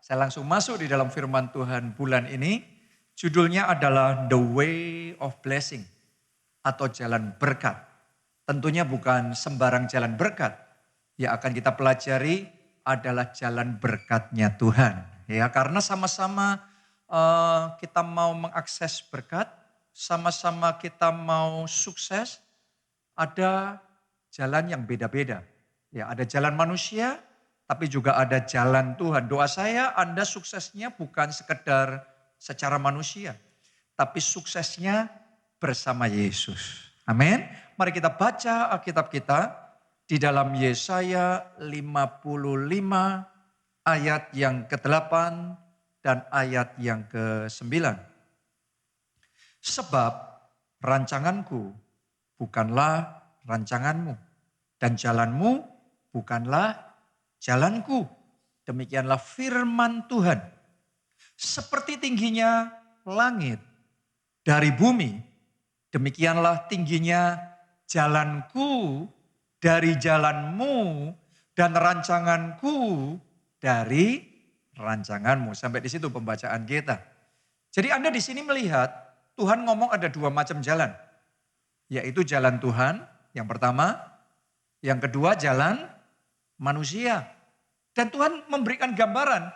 Saya langsung masuk di dalam firman Tuhan bulan ini. Judulnya adalah The Way of Blessing atau jalan berkat. Tentunya bukan sembarang jalan berkat. Yang akan kita pelajari adalah jalan berkatnya Tuhan. Ya, karena sama-sama kita mau mengakses berkat, sama-sama kita mau sukses, ada jalan yang beda-beda. Ya, ada jalan manusia, tapi juga ada jalan Tuhan. Doa saya Anda suksesnya bukan sekedar secara manusia, tapi suksesnya bersama Yesus. Amin. Mari kita baca Alkitab kita di dalam Yesaya 55 ayat yang ke-8 dan ayat yang ke-9. Sebab rancanganku bukanlah rancanganmu dan jalanmu bukanlah jalanku. Demikianlah firman Tuhan. Seperti tingginya langit dari bumi, demikianlah tingginya jalanku dari jalanmu dan rancanganku dari rancanganmu. Sampai di situ pembacaan kita. Jadi Anda di sini melihat Tuhan ngomong ada dua macam jalan. Yaitu jalan Tuhan yang pertama, yang kedua jalan manusia. Dan Tuhan memberikan gambaran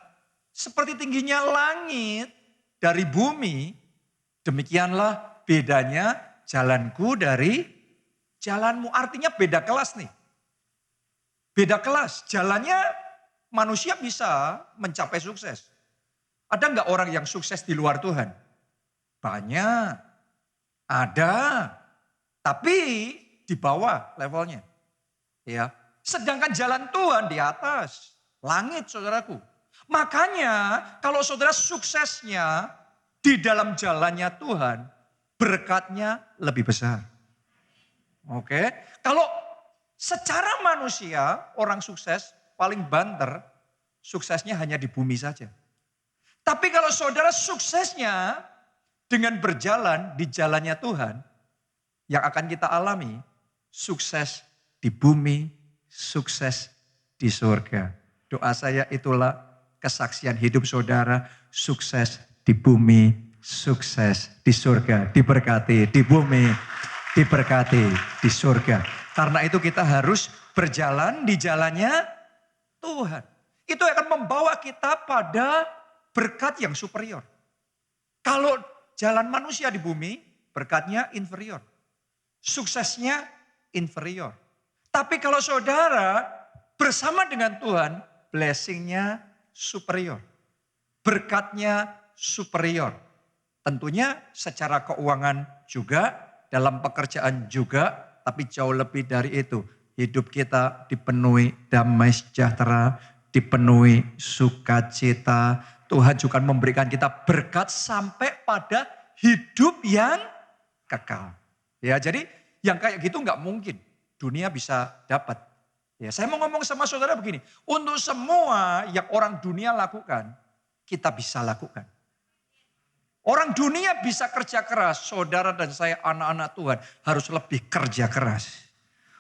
seperti tingginya langit dari bumi, demikianlah bedanya jalanku dari jalanmu. Artinya beda kelas nih. Beda kelas, jalannya manusia bisa mencapai sukses. Ada enggak orang yang sukses di luar Tuhan? Banyak, ada, tapi di bawah levelnya. Ya, sedangkan jalan Tuhan di atas, langit saudaraku. Makanya kalau saudara suksesnya di dalam jalannya Tuhan, berkatnya lebih besar. Oke, kalau secara manusia orang sukses paling banter, suksesnya hanya di bumi saja. Tapi kalau saudara suksesnya dengan berjalan di jalannya Tuhan, yang akan kita alami sukses di bumi, sukses di surga. Doa saya itulah kesaksian hidup saudara, sukses di bumi, sukses di surga, diberkati di bumi, diberkati di surga. Karena itu kita harus berjalan di jalannya Tuhan. Itu akan membawa kita pada berkat yang superior. Kalau jalan manusia di bumi, berkatnya inferior. Suksesnya inferior. Tapi kalau saudara bersama dengan Tuhan, blessingnya superior. Berkatnya superior. Tentunya secara keuangan juga, dalam pekerjaan juga, tapi jauh lebih dari itu. Hidup kita dipenuhi damai sejahtera, dipenuhi sukacita. Tuhan juga memberikan kita berkat sampai pada hidup yang kekal. Ya, jadi yang kayak gitu nggak mungkin dunia bisa dapat. Ya, saya mau ngomong sama saudara begini, untuk semua yang orang dunia lakukan, kita bisa lakukan. Orang dunia bisa kerja keras, saudara dan saya anak-anak Tuhan harus lebih kerja keras.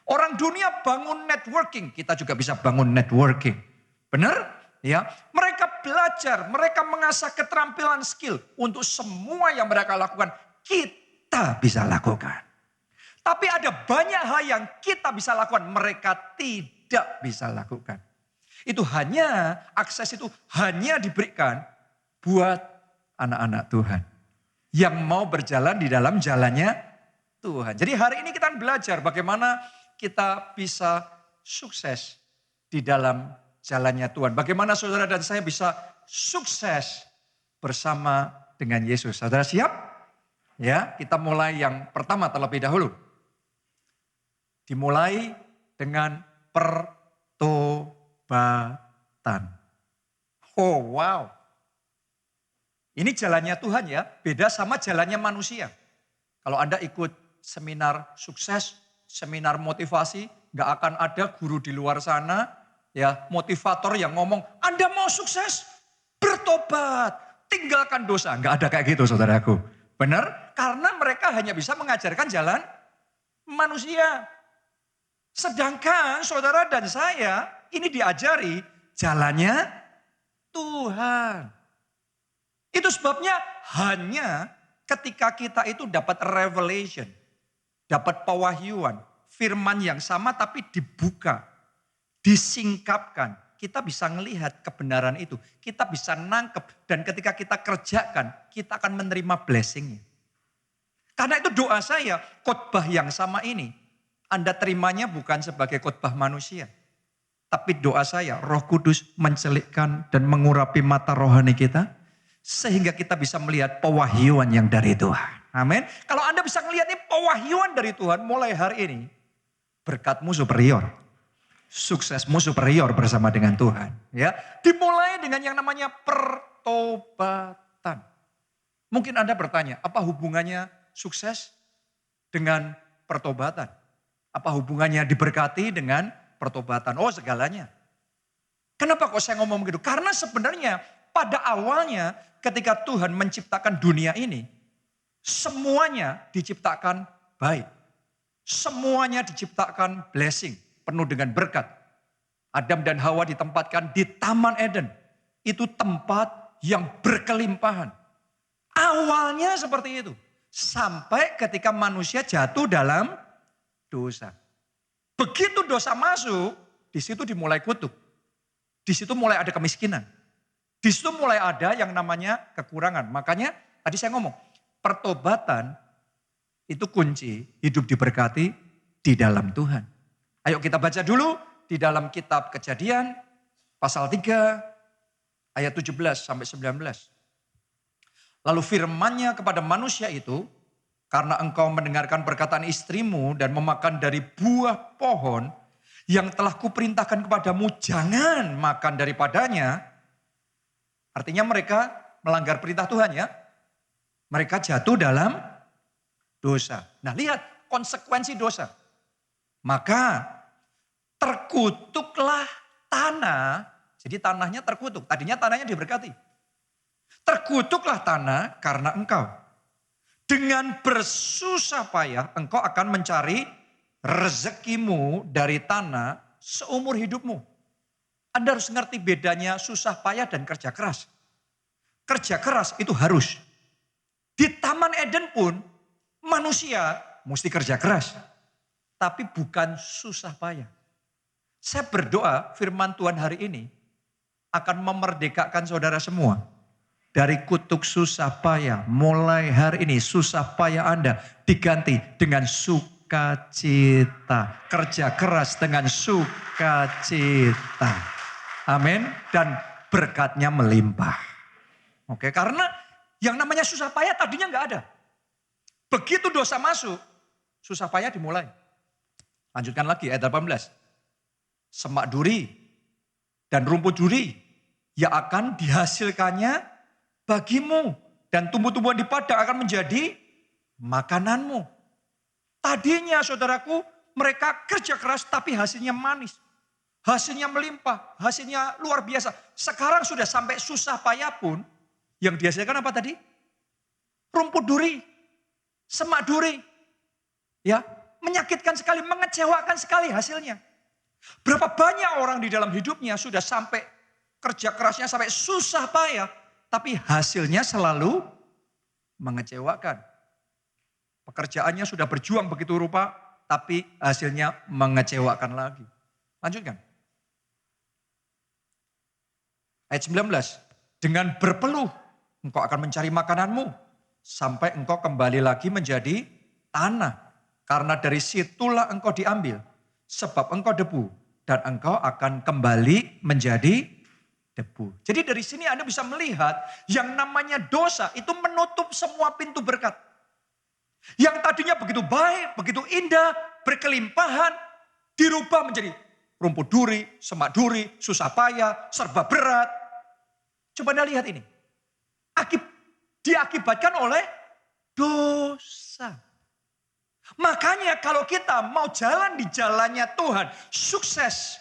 Orang dunia bangun networking, kita juga bisa bangun networking. Benar? Ya, mereka belajar, mereka mengasah keterampilan skill untuk semua yang mereka lakukan, kita bisa lakukan. Tapi ada banyak hal yang kita bisa lakukan, mereka tidak bisa lakukan. Itu hanya, akses itu hanya diberikan buat anak-anak Tuhan. Yang mau berjalan di dalam jalannya Tuhan. Jadi hari ini kita belajar bagaimana kita bisa sukses di dalam jalannya Tuhan. Bagaimana saudara dan saya bisa sukses bersama dengan Yesus. Saudara siap? Ya, kita mulai yang pertama terlebih dahulu. Dimulai dengan pertobatan. Oh wow. Ini jalannya Tuhan ya, beda sama jalannya manusia. Kalau Anda ikut seminar sukses, seminar motivasi, gak akan ada guru di luar sana, ya motivator yang ngomong, Anda mau sukses, bertobat, tinggalkan dosa. Gak ada kayak gitu saudaraku. Benar? Karena mereka hanya bisa mengajarkan jalan manusia. Sedangkan saudara dan saya ini diajari jalannya Tuhan. Itu sebabnya hanya ketika kita itu dapat revelation, dapat pewahyuan, firman yang sama tapi dibuka, disingkapkan. Kita bisa melihat kebenaran itu. Kita bisa nangkep. Dan ketika kita kerjakan, kita akan menerima blessingnya. Karena itu doa saya, khotbah yang sama ini. Anda terimanya bukan sebagai khotbah manusia. Tapi doa saya, Roh Kudus mencelikkan dan mengurapi mata rohani kita. Sehingga kita bisa melihat pewahyuan yang dari Tuhan. Amin. Kalau Anda bisa melihat ini pewahyuan dari Tuhan mulai hari ini. Berkatmu superior. Suksesmu superior bersama dengan Tuhan. Ya, dimulai dengan yang namanya pertobatan. Mungkin Anda bertanya, apa hubungannya sukses dengan pertobatan? Apa hubungannya diberkati dengan pertobatan? Oh, segalanya. Kenapa kok saya ngomong begitu? Karena sebenarnya pada awalnya ketika Tuhan menciptakan dunia ini, semuanya diciptakan baik. Semuanya diciptakan blessing. Penuh dengan berkat. Adam dan Hawa ditempatkan di Taman Eden. Itu tempat yang berkelimpahan. Awalnya seperti itu. Sampai ketika manusia jatuh dalam dosa. Begitu dosa masuk, di situ dimulai kutuk. Di situ mulai ada kemiskinan. Di situ mulai ada yang namanya kekurangan. Makanya tadi saya ngomong, pertobatan itu kunci hidup diberkati di dalam Tuhan. Ayo kita baca dulu di dalam kitab Kejadian pasal 3 ayat 17 sampai 19. Lalu firman-Nya kepada manusia itu, karena engkau mendengarkan perkataan istrimu dan memakan dari buah pohon yang telah kuperintahkan kepadamu, jangan makan daripadanya. Artinya mereka melanggar perintah Tuhan ya. Mereka jatuh dalam dosa. Nah lihat konsekuensi dosa. Maka terkutuklah tanah, jadi tanahnya terkutuk. Tadinya tanahnya diberkati. Terkutuklah tanah karena engkau. Dengan bersusah payah engkau akan mencari rezekimu dari tanah seumur hidupmu. Anda harus ngerti bedanya susah payah dan kerja keras. Kerja keras itu harus. Di Taman Eden pun manusia mesti kerja keras. Tapi bukan susah payah. Saya berdoa firman Tuhan hari ini akan memerdekakan saudara semua. Dari kutuk susah payah. Mulai hari ini susah payah Anda diganti dengan sukacita. Kerja keras dengan sukacita. Amin. Dan berkatnya melimpah. Oke, karena yang namanya susah payah tadinya nggak ada. Begitu dosa masuk, susah payah dimulai. Lanjutkan lagi ayat 18. Semak duri dan rumput duri yang akan dihasilkannya bagimu. Dan tumbuh-tumbuhan di padang akan menjadi makananmu. Tadinya saudaraku mereka kerja keras tapi hasilnya manis. Hasilnya melimpah, hasilnya luar biasa. Sekarang sudah sampai susah payah pun yang dihasilkan apa tadi? Rumput duri, semak duri. Ya, menyakitkan sekali, mengecewakan sekali hasilnya. Berapa banyak orang di dalam hidupnya sudah sampai kerja kerasnya sampai susah payah. Tapi hasilnya selalu mengecewakan. Pekerjaannya sudah berjuang begitu rupa. Tapi hasilnya mengecewakan lagi. Lanjutkan. Ayat 19. Dengan berpeluh engkau akan mencari makananmu. Sampai engkau kembali lagi menjadi tanah. Karena dari situlah engkau diambil. Sebab engkau debu. Dan engkau akan kembali menjadi debu. Jadi dari sini Anda bisa melihat yang namanya dosa itu menutup semua pintu berkat. Yang tadinya begitu baik, begitu indah, berkelimpahan. Dirubah menjadi rumput duri, semak duri, susah payah, serba berat. Coba Anda lihat ini. Diakibatkan oleh dosa. Makanya kalau kita mau jalan di jalannya Tuhan, sukses,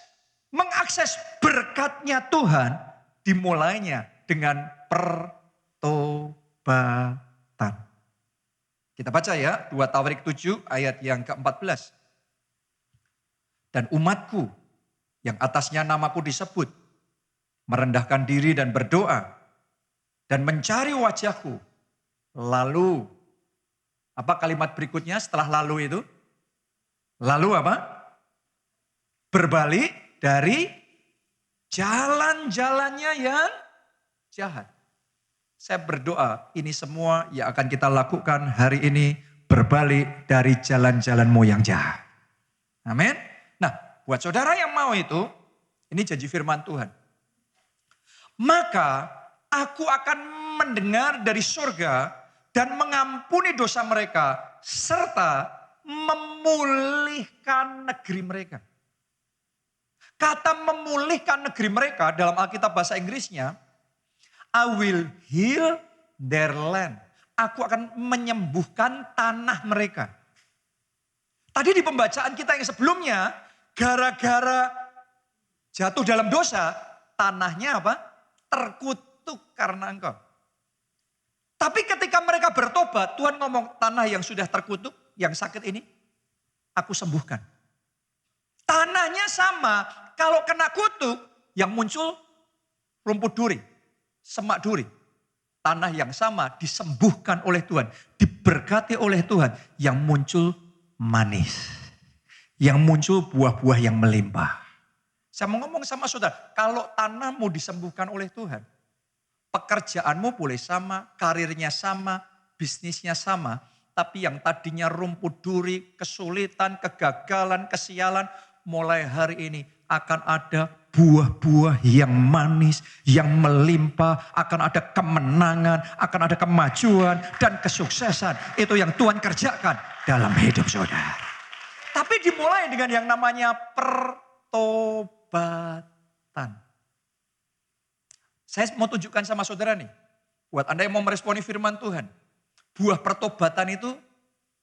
mengakses berkatnya Tuhan, dimulainya dengan pertobatan. Kita baca ya, 2 Tawarik 7 ayat yang ke-14. Dan umatku yang atasnya namaku disebut, merendahkan diri dan berdoa, dan mencari wajahku. Lalu, apa kalimat berikutnya setelah lalu itu? Lalu apa? Berbalik dari jalan-jalannya yang jahat. Saya berdoa ini semua yang akan kita lakukan hari ini berbalik dari jalan-jalanmu yang jahat. Amin. Nah, buat saudara yang mau itu, ini janji firman Tuhan. Maka aku akan mendengar dari surga dan mengampuni dosa mereka serta memulihkan negeri mereka. Kata memulihkan negeri mereka dalam Alkitab bahasa Inggrisnya, I will heal their land. Aku akan menyembuhkan tanah mereka. Tadi di pembacaan kita yang sebelumnya, gara-gara jatuh dalam dosa, tanahnya apa? Terkutuk karena engkau. Tapi ketika mereka bertobat, Tuhan ngomong tanah yang sudah terkutuk, yang sakit ini, aku sembuhkan. Tanahnya sama, kalau kena kutuk, yang muncul rumput duri, semak duri. Tanah yang sama disembuhkan oleh Tuhan, diberkati oleh Tuhan, yang muncul manis. Yang muncul buah-buah yang melimpah. Saya mau ngomong sama saudara, kalau tanahmu disembuhkan oleh Tuhan, pekerjaanmu boleh sama, karirnya sama, bisnisnya sama, tapi yang tadinya rumput duri, kesulitan, kegagalan, kesialan, mulai hari ini akan ada buah-buah yang manis, yang melimpah, akan ada kemenangan, akan ada kemajuan dan kesuksesan. Itu yang Tuhan kerjakan dalam hidup saudara. Tapi dimulai dengan yang namanya pertobatan. Saya mau tunjukkan sama saudara nih, buat Anda yang mau meresponi firman Tuhan. Buah pertobatan itu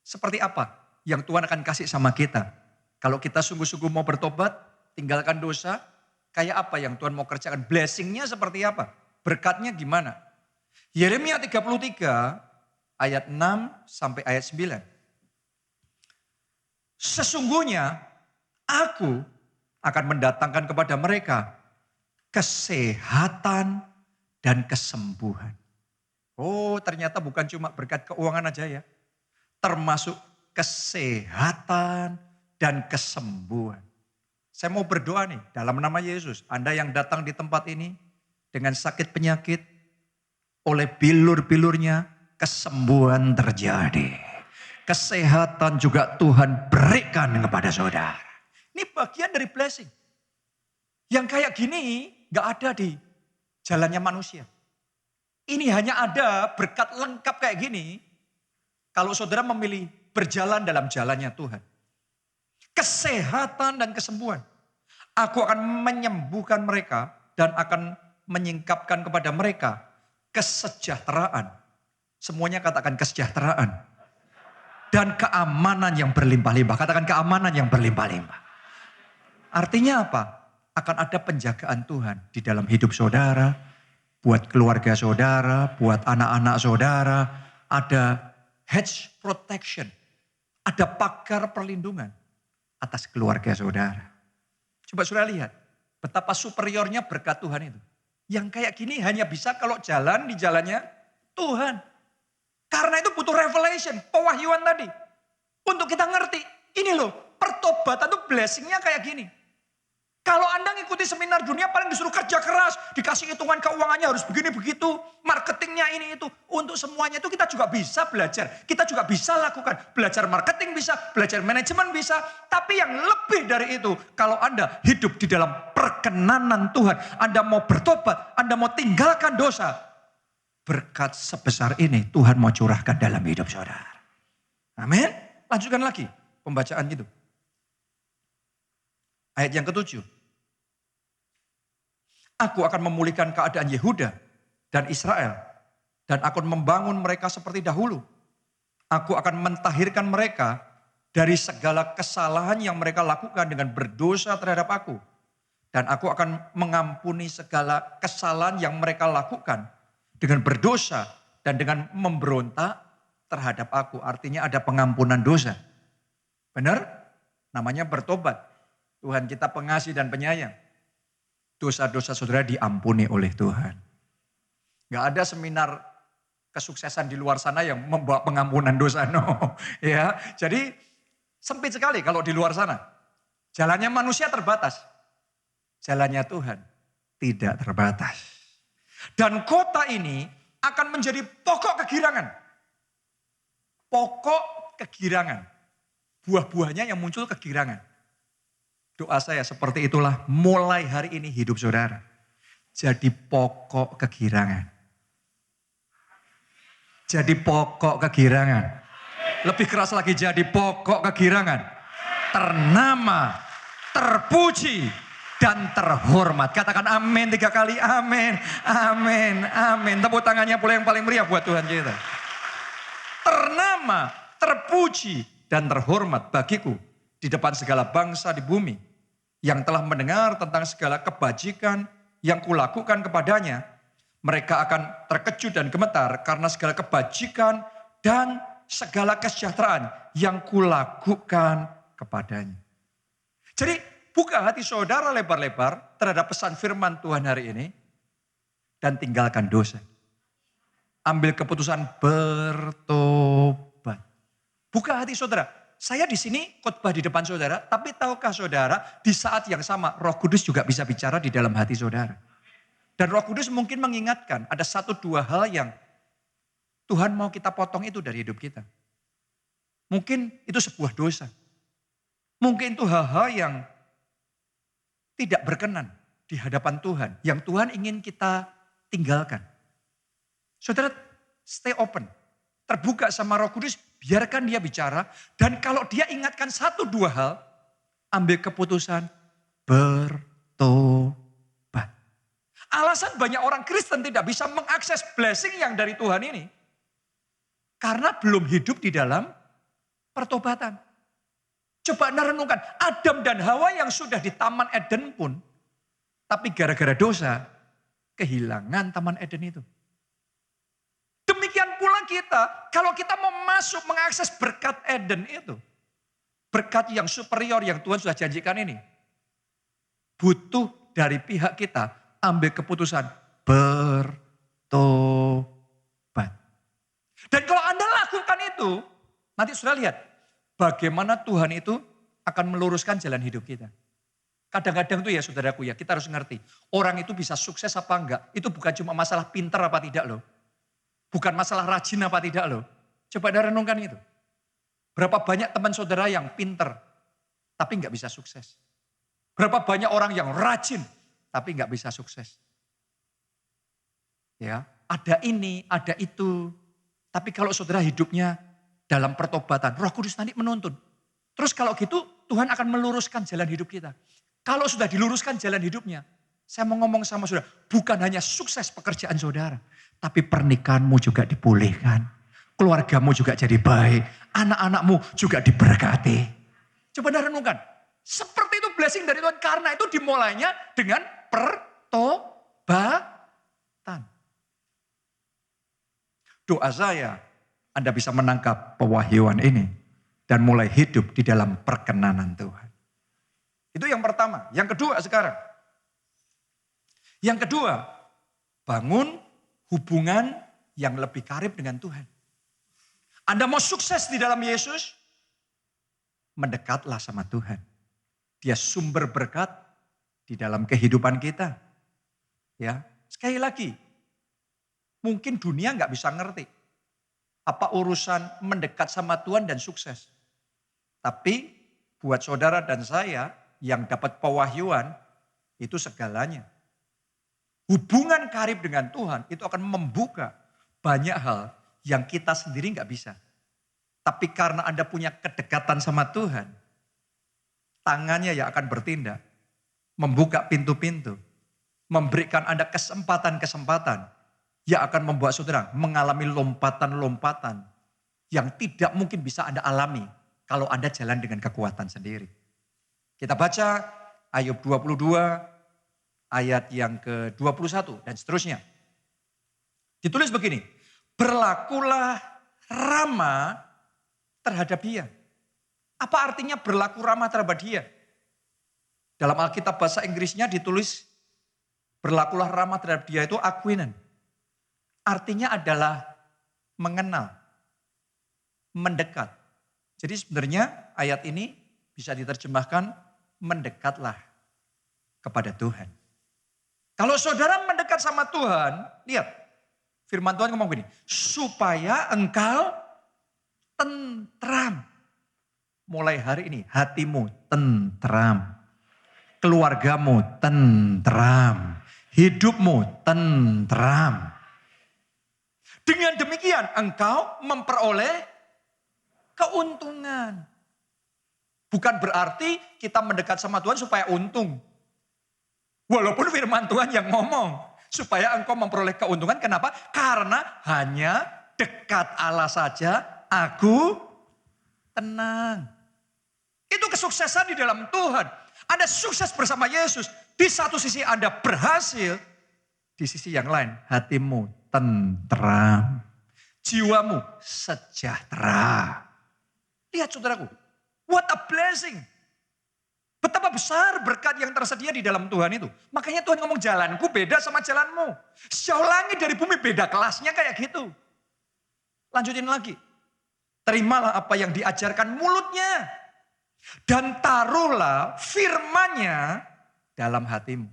seperti apa yang Tuhan akan kasih sama kita. Kalau kita sungguh-sungguh mau bertobat, tinggalkan dosa, kayak apa yang Tuhan mau kerjakan? Blessingnya seperti apa? Berkatnya gimana? Yeremia 33 ayat 6 sampai ayat 9. Sesungguhnya aku akan mendatangkan kepada mereka kesehatan dan kesembuhan. Oh, ternyata bukan cuma berkat keuangan aja ya. Termasuk kesehatan dan kesembuhan. Saya mau berdoa nih dalam nama Yesus. Anda yang datang di tempat ini dengan sakit penyakit, oleh bilur-bilurnya kesembuhan terjadi. Kesehatan juga Tuhan berikan kepada saudara. Ini bagian dari blessing. Yang kayak gini gak ada di jalannya manusia. Ini hanya ada berkat lengkap kayak gini kalau saudara memilih berjalan dalam jalannya Tuhan. Kesehatan dan kesembuhan. Aku akan menyembuhkan mereka dan akan menyingkapkan kepada mereka kesejahteraan. Semuanya katakan kesejahteraan. Dan keamanan yang berlimpah-limpah. Katakan keamanan yang berlimpah-limpah. Artinya apa? Akan ada penjagaan Tuhan di dalam hidup saudara, buat keluarga saudara, buat anak-anak saudara. Ada hedge protection. Ada pagar perlindungan atas keluarga saudara. Coba saudara lihat betapa superiornya berkat Tuhan itu. Yang kayak gini hanya bisa kalau jalan di jalannya Tuhan. Karena itu butuh revelation, pewahyuan tadi. Untuk kita ngerti, ini loh pertobatan itu blessingnya kayak gini. Kalau Anda ngikuti seminar dunia paling disuruh kerja keras, dikasih hitungan keuangannya harus begini begitu, marketingnya ini itu. Untuk semuanya itu kita juga bisa belajar, kita juga bisa lakukan. Belajar marketing bisa, belajar manajemen bisa. Tapi yang lebih dari itu, kalau Anda hidup di dalam perkenanan Tuhan, Anda mau bertobat, Anda mau tinggalkan dosa, berkat sebesar ini Tuhan mau curahkan dalam hidup saudara. Amin. Lanjutkan lagi pembacaan itu. Ayat yang ke-7. Aku akan memulihkan keadaan Yehuda dan Israel. Dan akan membangun mereka seperti dahulu. Aku akan mentahirkan mereka dari segala kesalahan yang mereka lakukan dengan berdosa terhadap aku. Dan aku akan mengampuni segala kesalahan yang mereka lakukan dengan berdosa dan dengan memberontak terhadap aku. Artinya ada pengampunan dosa. Benar? Namanya bertobat. Tuhan kita pengasih dan penyayang. dosa-dosa saudara diampuni oleh Tuhan. Gak ada seminar kesuksesan di luar sana yang membawa pengampunan dosa. No. Ya, jadi sempit sekali kalau di luar sana. Jalannya manusia terbatas. Jalannya Tuhan tidak terbatas. Dan kota ini akan menjadi pokok kegirangan. Pokok kegirangan. Buah-buahnya yang muncul kegirangan. Doa saya seperti itulah mulai hari ini hidup saudara. Jadi pokok kegirangan. Jadi pokok kegirangan. Lebih keras lagi, jadi pokok kegirangan. Ternama, terpuji, dan terhormat. Katakan amin 3 kali, amin, amin, amin. Tepuk tangannya pula yang paling meriah buat Tuhan kita. Ternama, terpuji, dan terhormat bagiku di depan segala bangsa di bumi yang telah mendengar tentang segala kebajikan yang kulakukan kepadanya. Mereka akan terkejut dan gemetar karena segala kebajikan dan segala kesejahteraan yang kulakukan kepadanya. Jadi buka hati saudara lebar-lebar terhadap pesan firman Tuhan hari ini dan tinggalkan dosa. Ambil keputusan bertobat. Buka hati saudara. Saya di sini khotbah di depan saudara, tapi tahukah saudara di saat yang sama Roh Kudus juga bisa bicara di dalam hati saudara. Dan Roh Kudus mungkin mengingatkan ada 1-2 hal yang Tuhan mau kita potong itu dari hidup kita. Mungkin itu sebuah dosa. Mungkin itu hal-hal yang tidak berkenan di hadapan Tuhan. Yang Tuhan ingin kita tinggalkan. Saudara stay open. Terbuka sama Roh Kudus, biarkan dia bicara. Dan kalau dia ingatkan 1-2 hal, ambil keputusan bertobat. Alasan banyak orang Kristen tidak bisa mengakses blessing yang dari Tuhan ini. Karena belum hidup di dalam pertobatan. Coba Anda renungkan, Adam dan Hawa yang sudah di Taman Eden pun, tapi gara-gara dosa, kehilangan Taman Eden itu. Demikian pula kita, kalau kita mau masuk mengakses berkat Eden itu, berkat yang superior yang Tuhan sudah janjikan ini, butuh dari pihak kita ambil keputusan bertobat. Dan kalau Anda lakukan itu, nanti sudah lihat bagaimana Tuhan itu akan meluruskan jalan hidup kita. Kadang-kadang tuh ya saudaraku ya, kita harus ngerti. Orang itu bisa sukses apa enggak, itu bukan cuma masalah pintar apa tidak loh. Bukan masalah rajin apa tidak loh. Coba Anda renungkan itu. Berapa banyak teman saudara yang pintar, tapi enggak bisa sukses. Berapa banyak orang yang rajin, tapi enggak bisa sukses. Ya, ada ini, ada itu. Tapi kalau saudara hidupnya dalam pertobatan, Roh Kudus nanti menuntun. Terus kalau gitu Tuhan akan meluruskan jalan hidup kita. Kalau sudah diluruskan jalan hidupnya, saya mau ngomong sama saudara, bukan hanya sukses pekerjaan saudara, tapi pernikahanmu juga dipulihkan. Keluargamu juga jadi baik, anak-anakmu juga diberkati. Coba Anda renungkan, seperti itu blessing dari Tuhan, karena itu dimulainya dengan pertobatan. Doa saya, Anda bisa menangkap pewahyuan ini dan mulai hidup di dalam perkenanan Tuhan. Itu yang pertama. Yang kedua sekarang. Yang kedua, bangun hubungan yang lebih karib dengan Tuhan. Anda mau sukses di dalam Yesus, mendekatlah sama Tuhan. Dia sumber berkat di dalam kehidupan kita. Ya, sekali lagi, mungkin dunia nggak bisa ngerti apa urusan mendekat sama Tuhan dan sukses. Tapi buat saudara dan saya yang dapat pewahyuan, itu segalanya. Hubungan karib dengan Tuhan itu akan membuka banyak hal yang kita sendiri nggak bisa. Tapi karena Anda punya kedekatan sama Tuhan, tangannya yang akan bertindak, membuka pintu-pintu, memberikan Anda kesempatan-kesempatan yang akan membuat saudara mengalami lompatan-lompatan yang tidak mungkin bisa Anda alami kalau Anda jalan dengan kekuatan sendiri. Kita baca Ayub 22 ayat yang ke-21 dan seterusnya. Ditulis begini, berlakulah ramah terhadap dia. Apa artinya berlaku ramah terhadap dia? Dalam Alkitab bahasa Inggrisnya ditulis Berlakulah ramah terhadap dia itu akuinen. Artinya adalah mengenal, mendekat. Jadi sebenarnya ayat ini bisa diterjemahkan mendekatlah kepada Tuhan. Kalau saudara mendekat sama Tuhan, lihat firman Tuhan ngomong begini, supaya engkau tentram. Mulai hari ini hatimu tentram, keluargamu tentram, hidupmu tentram. Dengan demikian engkau memperoleh keuntungan. Bukan berarti kita mendekat sama Tuhan supaya untung. Walaupun firman Tuhan yang ngomong supaya engkau memperoleh keuntungan. Kenapa? Karena hanya dekat Allah saja aku tenang. Itu kesuksesan di dalam Tuhan. Anda sukses bersama Yesus. Di satu sisi Anda berhasil. Di sisi yang lain hatimu tentram. Jiwamu sejahtera. Lihat saudaraku. What a blessing. Betapa besar berkat yang tersedia di dalam Tuhan itu. Makanya Tuhan ngomong jalanku beda sama jalanmu. Sejauh langit dari bumi beda kelasnya kayak gitu. Lanjutin lagi. Terimalah apa yang diajarkan mulutnya. Dan taruhlah firman-Nya dalam hatimu.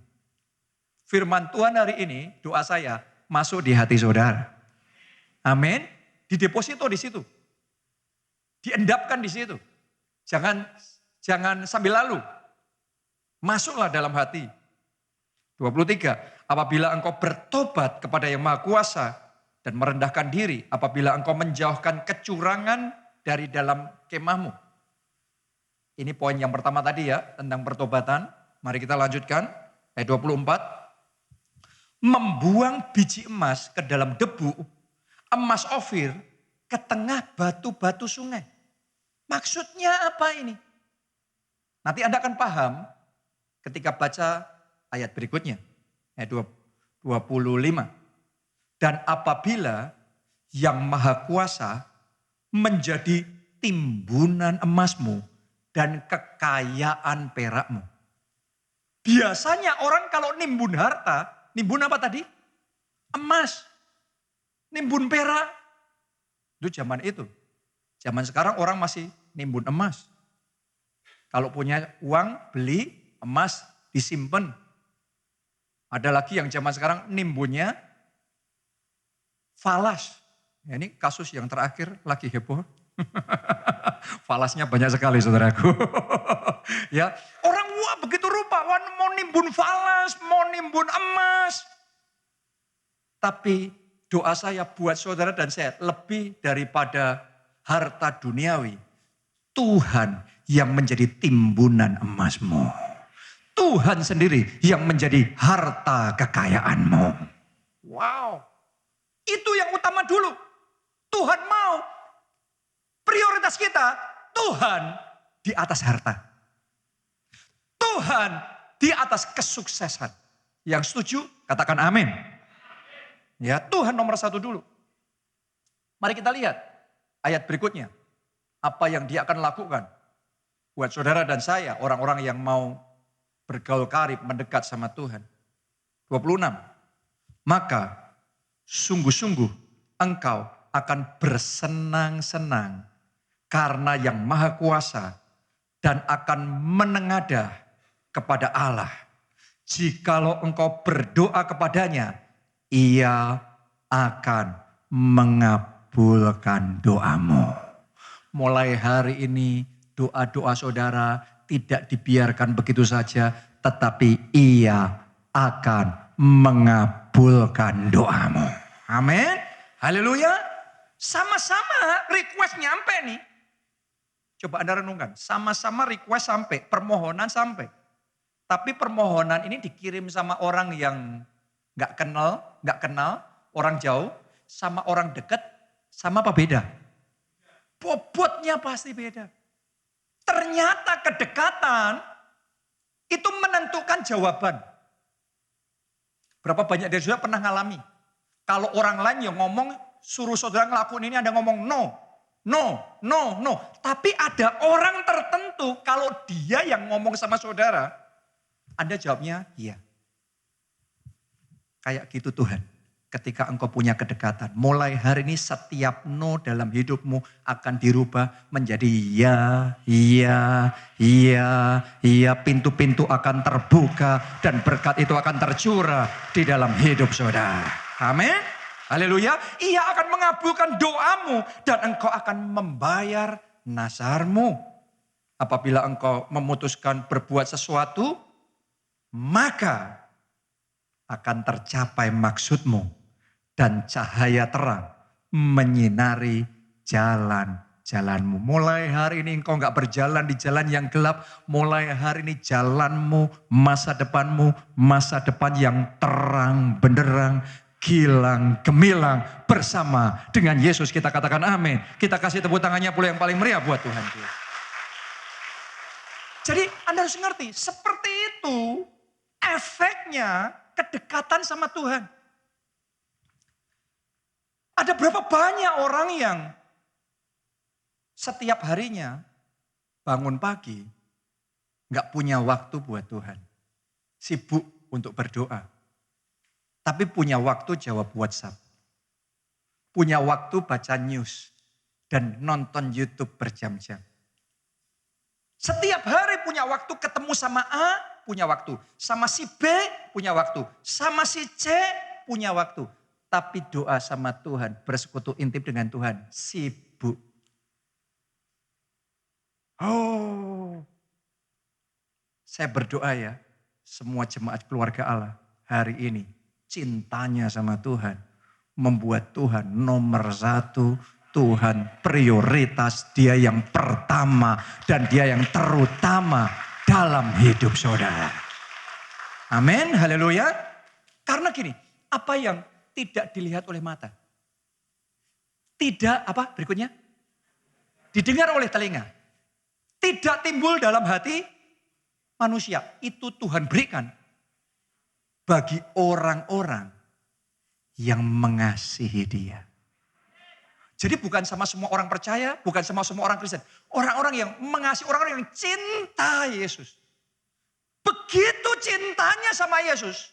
Firman Tuhan hari ini, doa saya, masuk di hati saudara. Amin. Dideposito di situ. Diendapkan di situ. Jangan sambil lalu. Masuklah dalam hati. 23. Apabila engkau bertobat kepada Yang Maha Kuasa dan merendahkan diri, apabila engkau menjauhkan kecurangan dari dalam kemahmu. Ini poin yang pertama tadi ya, tentang pertobatan. Mari kita lanjutkan. Ayat 24. Membuang biji emas ke dalam debu, emas Ofir ke tengah batu-batu sungai. Maksudnya apa ini? Nanti Anda akan paham ketika baca ayat berikutnya. Ayat 25. Dan apabila Yang Maha Kuasa menjadi timbunan emasmu dan kekayaan perakmu. Biasanya orang kalau nimbun harta, nimbun apa tadi? Emas. Nimbun perak. Itu zaman itu. Zaman sekarang orang masih nimbun emas. Kalau punya uang, beli emas, disimpan. Ada lagi yang zaman sekarang nimbunnya falas. Ya, ini kasus yang terakhir lagi heboh. Falasnya banyak sekali saudaraku. Ya, orang wah begitu rupa, wah, mau nimbun falas, mau nimbun emas. Tapi doa saya buat saudara dan saya lebih daripada harta duniawi. Tuhan yang menjadi timbunan emasmu. Tuhan sendiri yang menjadi harta kekayaanmu. Wow. Itu yang utama dulu. Tuhan mau. Prioritas kita, Tuhan di atas harta. Tuhan di atas kesuksesan. Yang setuju, katakan amin. Ya, Tuhan nomor satu dulu. Mari kita lihat ayat berikutnya. Apa yang dia akan lakukan buat saudara dan saya, orang-orang yang mau bergaul karib, mendekat sama Tuhan. 26. Maka sungguh-sungguh engkau akan bersenang-senang karena Yang Maha Kuasa dan akan menengadah kepada Allah. Jikalau engkau berdoa kepadanya, Ia akan mengabulkan doamu. Mulai hari ini doa-doa saudara tidak dibiarkan begitu saja, tetapi Ia akan mengabulkan doamu. Amin. Haleluya. Sama-sama request nyampe nih. Coba Anda renungkan, sama-sama request sampai, permohonan sampai. Tapi permohonan ini dikirim sama orang yang gak kenal, orang jauh, sama orang dekat, sama apa beda? Bobotnya pasti beda. Ternyata kedekatan itu menentukan jawaban. Berapa banyak dari saudara pernah ngalami? Kalau orang lain yang ngomong, suruh saudara ngelakuin ini, Anda ngomong no. Tapi ada orang tertentu, kalau dia yang ngomong sama saudara, Anda jawabnya iya. Kayak gitu Tuhan. Ketika engkau punya kedekatan. Mulai hari ini setiap no dalam hidupmu akan dirubah menjadi ya, iya, iya, iya. Pintu-pintu akan terbuka dan berkat itu akan tercurah di dalam hidup saudara. Amin. Haleluya. Ia akan mengabulkan doamu dan engkau akan membayar nazarmu. Apabila engkau memutuskan berbuat sesuatu, maka akan tercapai maksudmu. Dan cahaya terang menyinari jalan-jalanmu. Mulai hari ini engkau gak berjalan di jalan yang gelap. Mulai hari ini jalanmu, masa depan yang terang benderang, gilang gemilang bersama dengan Yesus. Kita katakan amin. Kita kasih tepuk tangannya pula yang paling meriah buat Tuhan. Jadi Anda harus ngerti, seperti itu efeknya kedekatan sama Tuhan. Ada berapa banyak orang yang setiap harinya bangun pagi gak punya waktu buat Tuhan. Sibuk untuk berdoa. Tapi punya waktu jawab WhatsApp. Punya waktu baca news. Dan nonton YouTube berjam-jam. Setiap hari punya waktu ketemu sama A, punya waktu. Sama si B, punya waktu. Sama si C, punya waktu. Tapi doa sama Tuhan, bersekutu intim dengan Tuhan, sibuk. Oh, saya berdoa ya, semua jemaat keluarga Allah hari ini, cintanya sama Tuhan, membuat Tuhan nomor satu, Tuhan prioritas, dia yang pertama dan dia yang terutama dalam hidup saudara. Amin, haleluya. Karena gini, apa yang tidak dilihat oleh mata. Tidak, apa berikutnya? Didengar oleh telinga. Tidak timbul dalam hati manusia. Itu Tuhan berikan bagi orang-orang yang mengasihi dia. Jadi bukan sama semua orang percaya, bukan sama semua orang Kristen. Orang-orang yang mengasihi, orang-orang yang cinta Yesus. Begitu cintanya sama Yesus.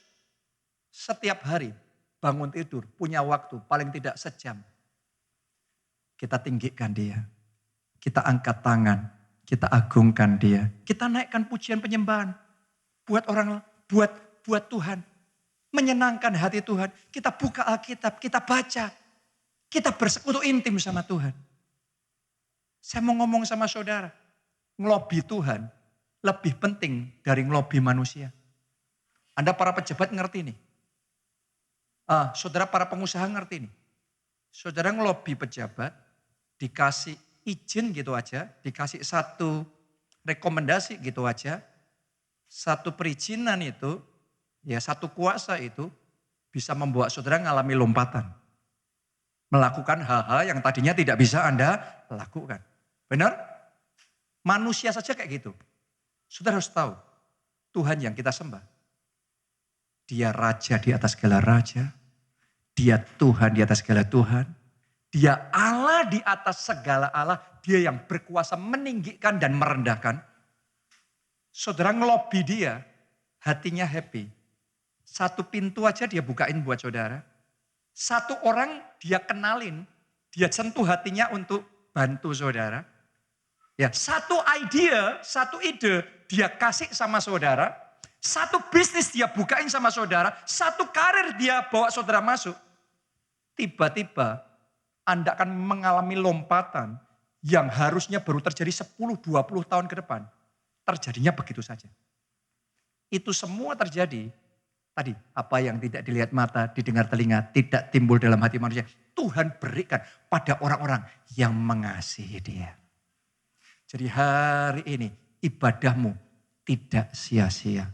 Setiap hari bangun tidur, punya waktu paling tidak sejam. Kita tinggikan dia. Kita angkat tangan. Kita agungkan dia. Kita naikkan pujian penyembahan. Buat orang, buat Tuhan. Menyenangkan hati Tuhan. Kita buka Alkitab, kita baca. Kita bersekutu intim sama Tuhan. Saya mau ngomong sama saudara. Ngelobi Tuhan lebih penting dari ngelobi manusia. Anda para pejabat ngerti nih. Saudara para pengusaha ngerti nih. Saudara ngelobi pejabat, dikasih izin gitu aja, dikasih satu rekomendasi gitu aja, satu perizinan itu, ya satu kuasa itu bisa membuat saudara ngalami lompatan. Melakukan hal-hal yang tadinya tidak bisa Anda lakukan. Benar? Manusia saja kayak gitu. Saudara harus tahu, Tuhan yang kita sembah, dia raja di atas segala raja. Dia Tuhan di atas segala Tuhan. Dia Allah di atas segala Allah. Dia yang berkuasa meninggikan dan merendahkan. Saudara ngelobi dia, hatinya happy. Satu pintu aja dia bukain buat saudara. Satu orang dia kenalin, dia sentuh hatinya untuk bantu saudara. Ya, satu ide dia kasih sama saudara. Satu bisnis dia bukain sama saudara. Satu karir dia bawa saudara masuk. Tiba-tiba Anda akan mengalami lompatan yang harusnya baru terjadi 10-20 tahun ke depan. Terjadinya begitu saja. Itu semua terjadi. Tadi apa yang tidak dilihat mata, didengar telinga, tidak timbul dalam hati manusia. Tuhan berikan pada orang-orang yang mengasihi dia. Jadi hari ini ibadahmu tidak sia-sia.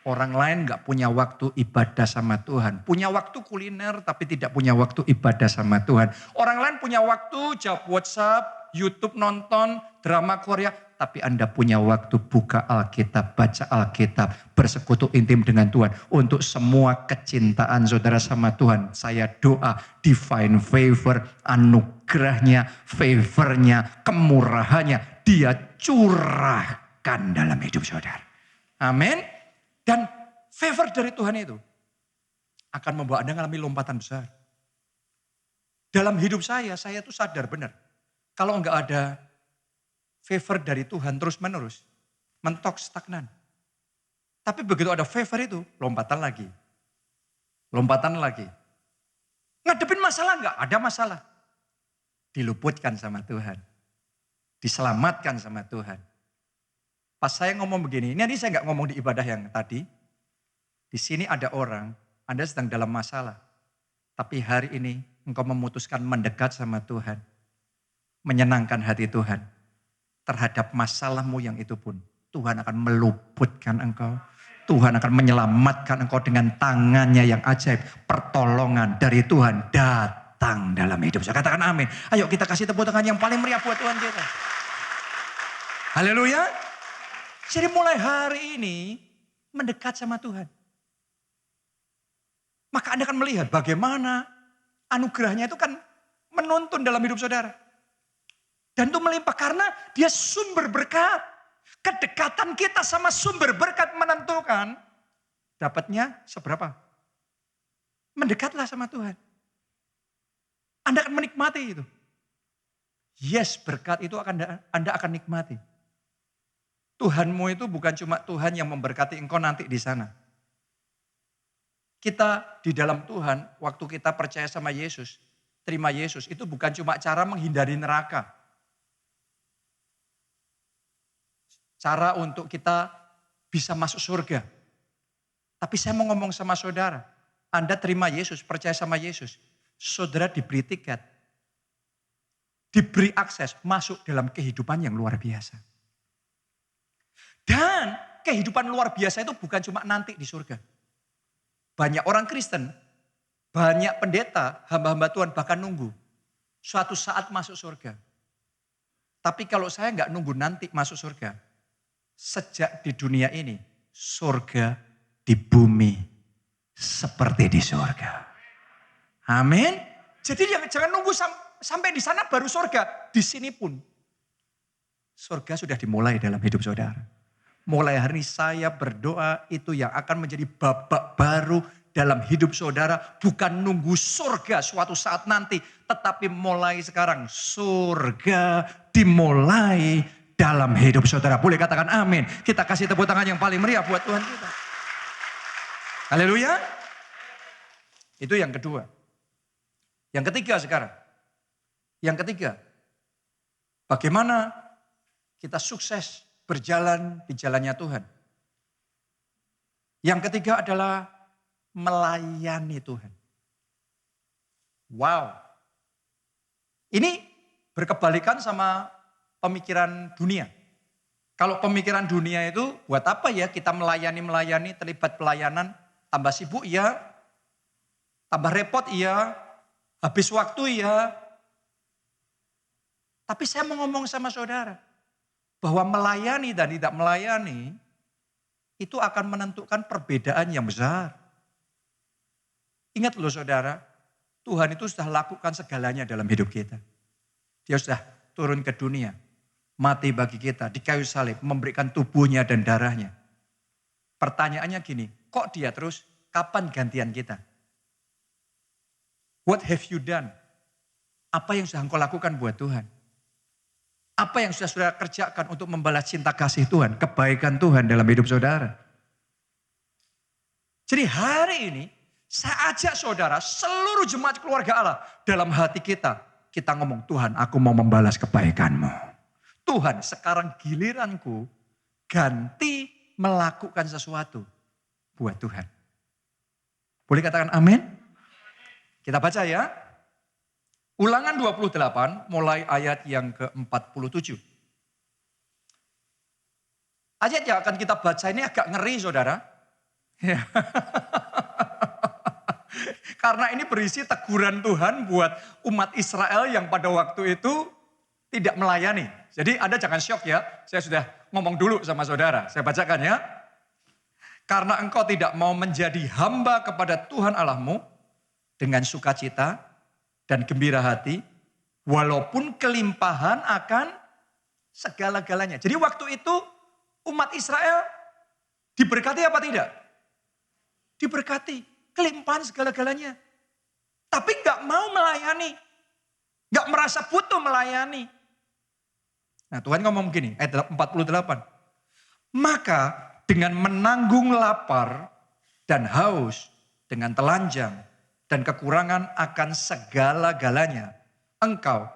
Orang lain gak punya waktu ibadah sama Tuhan. Punya waktu kuliner tapi tidak punya waktu ibadah sama Tuhan. Orang lain punya waktu jawab WhatsApp, YouTube nonton, drama Korea. Tapi Anda punya waktu buka Alkitab, baca Alkitab, bersekutu intim dengan Tuhan. Untuk semua kecintaan saudara sama Tuhan. Saya doa divine favor, anugerahnya, favornya, kemurahannya. Dia curahkan dalam hidup saudara. Amin. Dan favor dari Tuhan itu akan membawa Anda mengalami lompatan besar. Dalam hidup saya tuh sadar benar. Kalau enggak ada favor dari Tuhan terus menerus, mentok stagnan. Tapi begitu ada favor itu, lompatan lagi. Lompatan lagi. Ngadepin masalah enggak? Ada masalah. Diluputkan sama Tuhan. Diselamatkan sama Tuhan. Pas saya ngomong begini, ini saya enggak ngomong di ibadah yang tadi. Di sini ada orang, Anda sedang dalam masalah. Tapi hari ini engkau memutuskan mendekat sama Tuhan. Menyenangkan hati Tuhan. Terhadap masalahmu yang itu pun. Tuhan akan meluputkan engkau. Tuhan akan menyelamatkan engkau dengan tangannya yang ajaib. Pertolongan dari Tuhan datang dalam hidup saya. Katakan amin. Ayo kita kasih tepuk tangan yang paling meriah buat Tuhan kita. Haleluya. Jadi mulai hari ini mendekat sama Tuhan. Maka Anda akan melihat bagaimana anugerahnya itu kan menuntun dalam hidup saudara. Dan itu melimpah karena dia sumber berkat. Kedekatan kita sama sumber berkat menentukan dapatnya seberapa. Mendekatlah sama Tuhan. Anda akan menikmati itu. Yes, berkat itu Anda akan nikmati. Tuhanmu itu bukan cuma Tuhan yang memberkati engkau nanti di sana. Kita di dalam Tuhan, waktu kita percaya sama Yesus, terima Yesus, itu bukan cuma cara menghindari neraka. Cara untuk kita bisa masuk surga. Tapi saya mau ngomong sama saudara, Anda terima Yesus, percaya sama Yesus, saudara diberi tiket, diberi akses masuk dalam kehidupan yang luar biasa. Dan kehidupan luar biasa itu bukan cuma nanti di surga. Banyak orang Kristen, banyak pendeta, hamba-hamba Tuhan bahkan nunggu suatu saat masuk surga. Tapi kalau saya nggak nunggu nanti masuk surga, sejak di dunia ini, surga di bumi seperti di surga. Amin. Jadi jangan nunggu sampai di sana baru surga. Di sini pun surga sudah dimulai dalam hidup saudara. Mulai hari ini saya berdoa itu yang akan menjadi babak baru dalam hidup saudara. Bukan nunggu surga suatu saat nanti. Tetapi mulai sekarang surga dimulai dalam hidup saudara. Boleh katakan amin. Kita kasih tepuk tangan yang paling meriah buat Tuhan kita. Haleluya. Itu yang kedua. Yang ketiga sekarang. Yang ketiga. Bagaimana kita sukses berjalan di jalannya Tuhan. Yang ketiga adalah melayani Tuhan. Wow. Ini berkebalikan sama pemikiran dunia. Kalau pemikiran dunia itu buat apa ya kita melayani, terlibat pelayanan, tambah sibuk ya, tambah repot ya, habis waktu ya. Tapi saya mau ngomong sama saudara, bahwa melayani dan tidak melayani itu akan menentukan perbedaan yang besar. Ingat loh saudara, Tuhan itu sudah lakukan segalanya dalam hidup kita. Dia sudah turun ke dunia, mati bagi kita di kayu salib, memberikan tubuhnya dan darahnya. Pertanyaannya gini, kok dia terus, kapan gantian kita? What have you done? Apa yang sudah engkau lakukan buat Tuhan? Apa yang sudah saudara kerjakan untuk membalas cinta kasih Tuhan, kebaikan Tuhan dalam hidup saudara? Jadi hari ini saya ajak saudara, seluruh jemaat keluarga Allah dalam hati kita ngomong, Tuhan aku mau membalas kebaikan-Mu. Tuhan sekarang giliranku ganti melakukan sesuatu buat Tuhan. Boleh katakan amin? Kita baca ya. Ulangan 28 mulai ayat yang ke-47. Ayat yang akan kita baca ini agak ngeri saudara. Karena ini berisi teguran Tuhan buat umat Israel yang pada waktu itu tidak melayani. Jadi Anda jangan syok ya, saya sudah ngomong dulu sama saudara. Saya bacakan ya. Karena engkau tidak mau menjadi hamba kepada Tuhan Allahmu dengan sukacita dan gembira hati, walaupun kelimpahan akan segala-galanya. Jadi waktu itu umat Israel diberkati apa tidak? Diberkati. kelimpahan segala-galanya. Tapi gak mau melayani. Gak merasa butuh melayani. Nah Tuhan ngomong begini, ayat 48. Maka dengan menanggung lapar dan haus, dengan telanjang dan kekurangan akan segala-galanya, engkau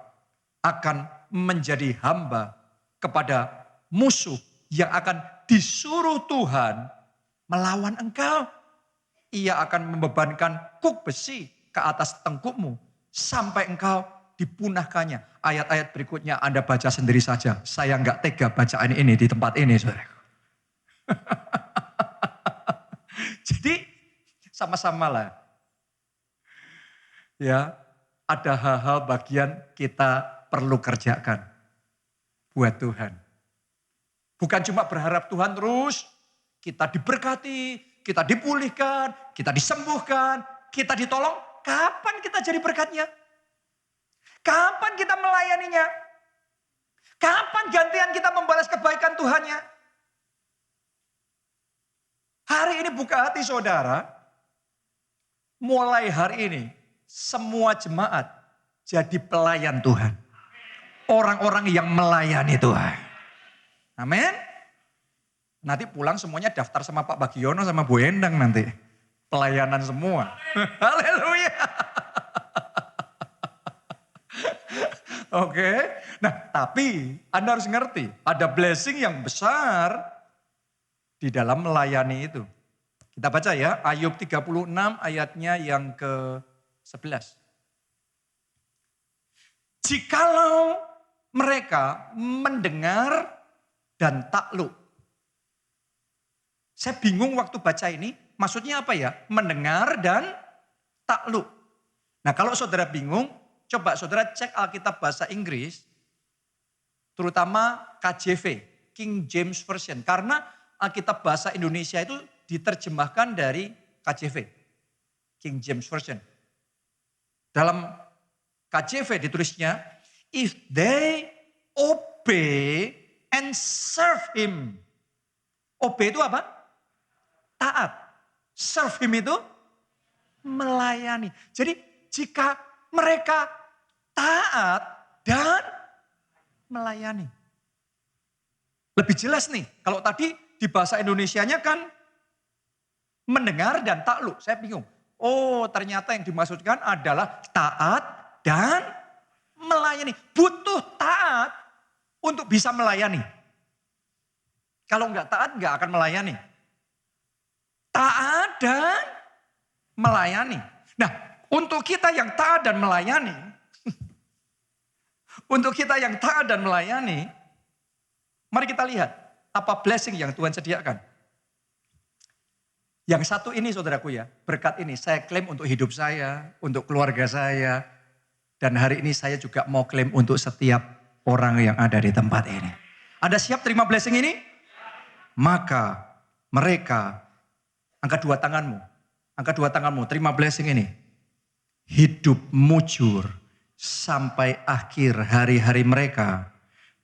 akan menjadi hamba kepada musuh yang akan disuruh Tuhan melawan engkau. Ia akan membebankan kuk besi ke atas tengkukmu sampai engkau dipunahkannya. Ayat-ayat berikutnya Anda baca sendiri saja. Saya nggak tega bacaan ini di tempat ini, saudara. Jadi sama-sama lah. Ya, ada hal-hal bagian kita perlu kerjakan buat Tuhan. Bukan cuma berharap Tuhan terus kita diberkati, kita dipulihkan, kita disembuhkan, kita ditolong. Kapan kita jadi berkatnya? Kapan kita melayaninya? Kapan gantian kita membalas kebaikan Tuhannya? Hari ini buka hati saudara. Mulai hari ini semua jemaat jadi pelayan Tuhan. Orang-orang yang melayani Tuhan. Amin. Nanti pulang semuanya daftar sama Pak Bagiono sama Bu Endang nanti. Pelayanan semua. Haleluya. Oke. Nah tapi Anda harus ngerti. Ada blessing yang besar di dalam melayani itu. Kita baca ya. Ayub 36 ayatnya yang ke-11. Jikalau mereka mendengar dan takluk. Saya bingung waktu baca ini. Maksudnya apa ya? Mendengar dan takluk. Nah kalau saudara bingung, coba saudara cek Alkitab bahasa Inggris. Terutama KJV, King James Version. Karena Alkitab bahasa Indonesia itu diterjemahkan dari KJV, King James Version. Dalam KJV ditulisnya, if they obey and serve him. Obey itu apa? Taat. Serve him itu melayani. Jadi jika mereka taat dan melayani. Lebih jelas nih, kalau tadi di bahasa Indonesianya kan mendengar dan takluk. Saya bingung. Oh ternyata yang dimaksudkan adalah taat dan melayani. Butuh taat untuk bisa melayani. Kalau nggak taat nggak akan melayani. Taat dan melayani. Nah untuk kita yang taat dan melayani. Untuk kita yang taat dan melayani. Mari kita lihat apa blessing yang Tuhan sediakan. Yang satu ini saudaraku ya, berkat ini saya klaim untuk hidup saya, untuk keluarga saya. Dan hari ini saya juga mau klaim untuk setiap orang yang ada di tempat ini. Anda siap terima blessing ini? Maka mereka, angkat dua tanganmu, terima blessing ini. Hidup mujur sampai akhir hari-hari mereka.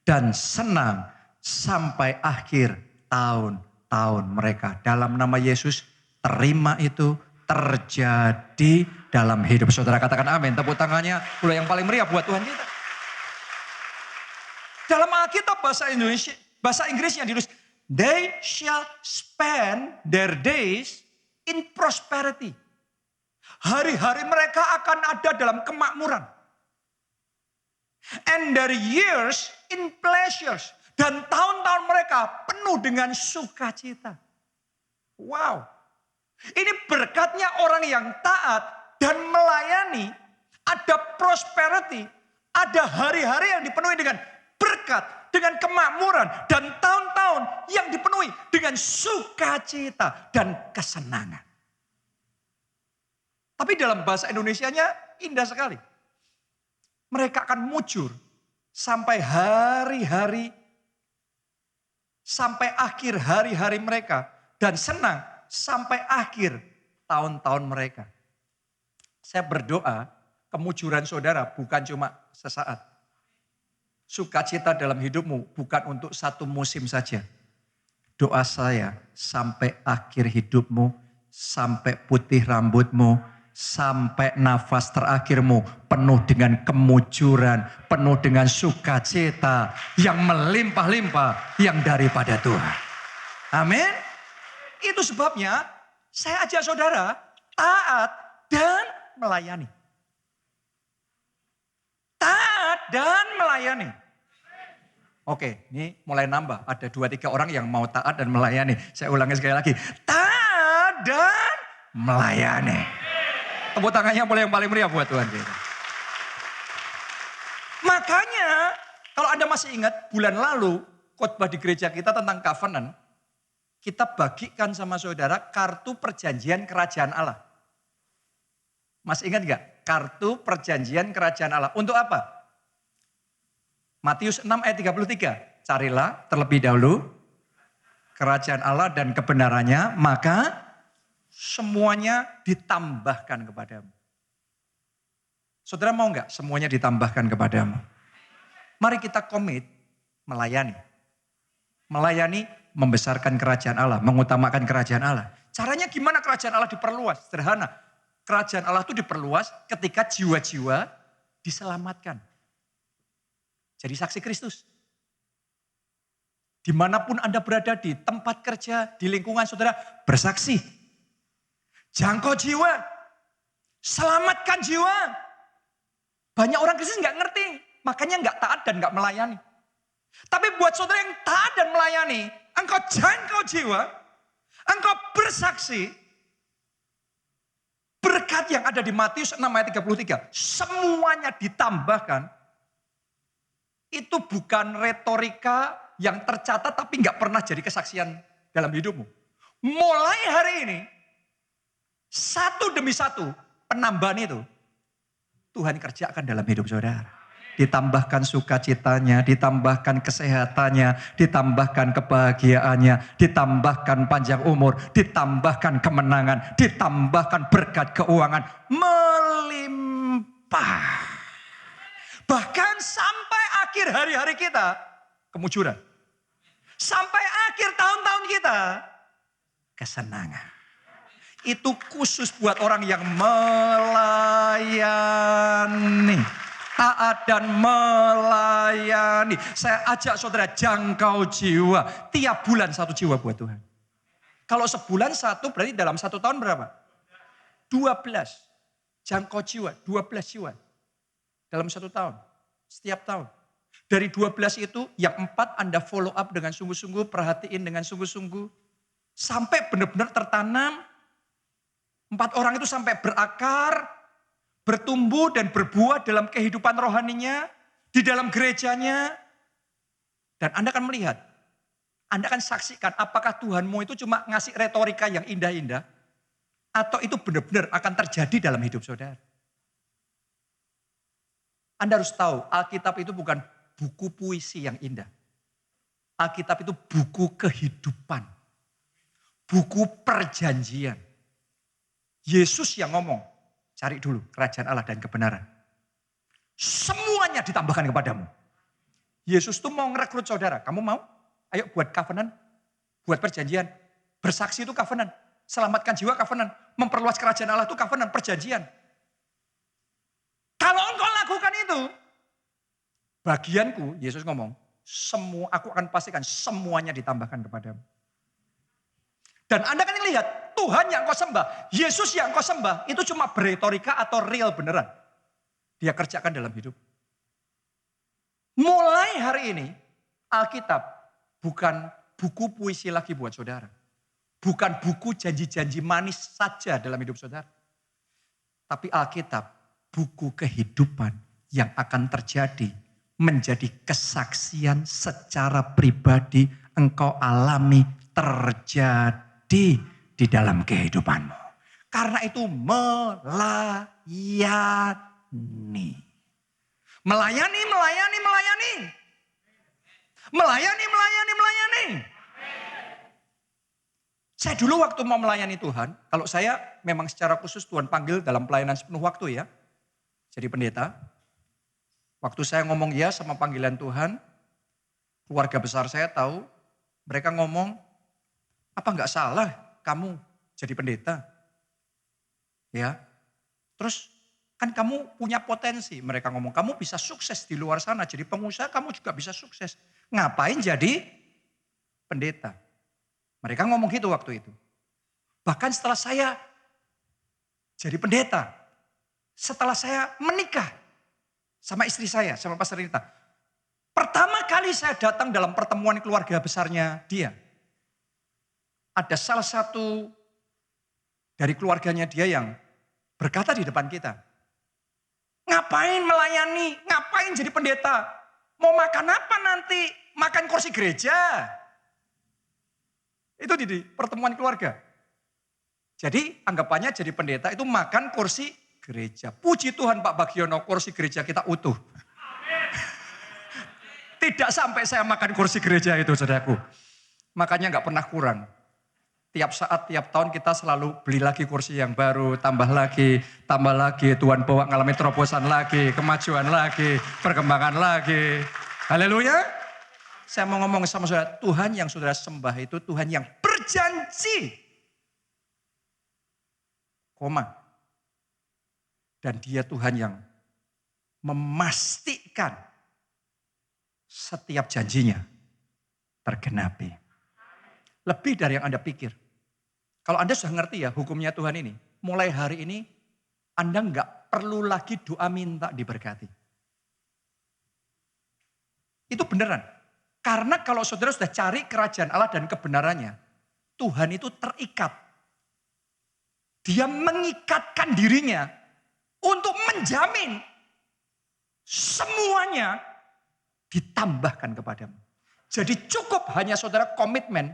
Dan senang sampai akhir tahun-tahun mereka. Dalam nama Yesus, terima itu terjadi dalam hidup saudara. Katakan amin. Tepuk tangannya udah yang paling meriah buat Tuhan kita. Dalam Alkitab bahasa Inggris yang ditulis, they shall spend their days in prosperity. Hari-hari mereka akan ada dalam kemakmuran. And their years in pleasures. Dan tahun-tahun mereka penuh dengan sukacita. Wow. Ini berkatnya orang yang taat dan melayani. Ada prosperity. Ada hari-hari yang dipenuhi dengan berkat. Dengan kemakmuran. Dan tahun-tahun yang dipenuhi dengan sukacita dan kesenangan. Tapi dalam bahasa Indonesianya indah sekali. Mereka akan mujur sampai hari-hari, sampai akhir hari-hari mereka. Dan senang sampai akhir tahun-tahun mereka. Saya berdoa kemujuran saudara bukan cuma sesaat. Sukacita dalam hidupmu bukan untuk satu musim saja. Doa saya sampai akhir hidupmu sampai putih rambutmu, sampai nafas terakhirmu penuh dengan kemujuran, penuh dengan sukacita yang melimpah-limpah yang daripada Tuhan. Amin. Itu sebabnya saya ajak saudara taat dan melayani. Taat dan melayani. Oke, ini mulai nambah. Ada 2-3 orang yang mau taat dan melayani. Saya ulangi sekali lagi. Taat dan melayani. Tepuk tangannya boleh yang paling meriah buat Tuhan kita. Makanya kalau Anda masih ingat bulan lalu khotbah di gereja kita tentang covenant. Kita bagikan sama saudara kartu perjanjian kerajaan Allah. Masih ingat gak? Kartu perjanjian kerajaan Allah. Untuk apa? Matius 6 ayat 33. Carilah terlebih dahulu kerajaan Allah dan kebenarannya, maka semuanya ditambahkan kepadamu. Saudara mau gak semuanya ditambahkan kepadamu? Mari kita komit melayani. Melayani, membesarkan kerajaan Allah, mengutamakan kerajaan Allah. Caranya gimana kerajaan Allah diperluas? Sederhana. Kerajaan Allah itu diperluas ketika jiwa-jiwa diselamatkan. Jadi saksi Kristus. Dimanapun Anda berada, di tempat kerja, di lingkungan saudara, bersaksi. Jangkau jiwa. Selamatkan jiwa. Banyak orang Kristen gak ngerti. Makanya gak taat dan gak melayani. Tapi buat saudara yang taat dan melayani, engkau jangkau jiwa, engkau bersaksi, berkat yang ada di Matius 6 ayat 33, semuanya ditambahkan, itu bukan retorika yang tercatat tapi gak pernah jadi kesaksian dalam hidupmu. Mulai hari ini, satu demi satu penambahan itu, Tuhan kerjakan dalam hidup saudara. Ditambahkan sukacitanya, ditambahkan kesehatannya, ditambahkan kebahagiaannya, ditambahkan panjang umur, ditambahkan kemenangan, ditambahkan berkat keuangan, melimpah. Bahkan sampai akhir hari-hari kita, kemujuran. Sampai akhir tahun-tahun kita, kesenangan. Itu khusus buat orang yang melayani. Taat dan melayani. Saya ajak saudara jangkau jiwa. Tiap bulan 1 jiwa buat Tuhan. Kalau sebulan 1 berarti dalam 1 tahun berapa? 12. Jangkau jiwa, 12 jiwa. Dalam 1 tahun. Setiap tahun. Dari 12 itu yang 4 Anda follow up dengan sungguh-sungguh. Perhatiin dengan sungguh-sungguh. Sampai benar-benar tertanam. 4 orang itu sampai berakar. Bertumbuh dan berbuah dalam kehidupan rohaninya, di dalam gerejanya. Dan Anda akan melihat, Anda akan saksikan apakah Tuhanmu itu cuma ngasih retorika yang indah-indah, atau itu benar-benar akan terjadi dalam hidup saudara. Anda harus tahu, Alkitab itu bukan buku puisi yang indah. Alkitab itu buku kehidupan. Buku perjanjian. Yesus yang ngomong. Cari dulu kerajaan Allah dan kebenaran. Semuanya ditambahkan kepadamu. Yesus tuh mau ngerekrut saudara. Kamu mau? Ayo buat covenant. Buat perjanjian. Bersaksi itu covenant. Selamatkan jiwa covenant. Memperluas kerajaan Allah itu covenant. Perjanjian. Kalau engkau lakukan itu. Bagianku, Yesus ngomong. Aku akan pastikan semuanya ditambahkan kepadamu. Dan Anda kan lihat, Tuhan yang kau sembah, Yesus yang kau sembah, itu cuma beretorika atau real beneran. Dia kerjakan dalam hidup. Mulai hari ini, Alkitab bukan buku puisi lagi buat saudara. Bukan buku janji-janji manis saja dalam hidup saudara. Tapi Alkitab, buku kehidupan yang akan terjadi, menjadi kesaksian secara pribadi, engkau alami terjadi di dalam kehidupanmu. Karena itu melayani. Melayani, melayani, melayani. Melayani, melayani, melayani. Saya dulu waktu mau melayani Tuhan, kalau saya memang secara khusus Tuhan panggil dalam pelayanan sepenuh waktu ya. Jadi pendeta. Waktu saya ngomong ya sama panggilan Tuhan, keluarga besar saya tahu, mereka ngomong, apa enggak salah kamu jadi pendeta. Ya. Terus kan kamu punya potensi. Mereka ngomong, kamu bisa sukses di luar sana. Jadi pengusaha kamu juga bisa sukses. Ngapain jadi pendeta? Mereka ngomong gitu waktu itu. Bahkan setelah saya jadi pendeta. Setelah saya menikah sama istri saya, sama Pastor Rita. Pertama kali saya datang dalam pertemuan keluarga besarnya dia. Ada salah satu dari keluarganya dia yang berkata di depan kita. Ngapain melayani? Ngapain jadi pendeta? Mau makan apa nanti? Makan kursi gereja. Itu di pertemuan keluarga. Jadi anggapannya jadi pendeta itu makan kursi gereja. Puji Tuhan Pak Bagiono, kursi gereja kita utuh. Tidak sampai saya makan kursi gereja itu, saudaraku. Makanya nggak pernah kurang. Tiap saat, tiap tahun kita selalu beli lagi kursi yang baru, tambah lagi. Tuhan bawa ngalami terobosan lagi, kemajuan lagi, perkembangan lagi. Haleluya. Saya mau ngomong sama saudara, Tuhan yang saudara sembah itu Tuhan yang berjanji. Dan dia Tuhan yang memastikan setiap janjinya tergenapi. Lebih dari yang Anda pikir. Kalau Anda sudah ngerti ya hukumnya Tuhan ini. Mulai hari ini Anda nggak perlu lagi doa minta diberkati. Itu beneran. Karena kalau saudara sudah cari kerajaan Allah dan kebenarannya. Tuhan itu terikat. Dia mengikatkan dirinya untuk menjamin semuanya ditambahkan kepadamu. Jadi cukup hanya saudara komitmen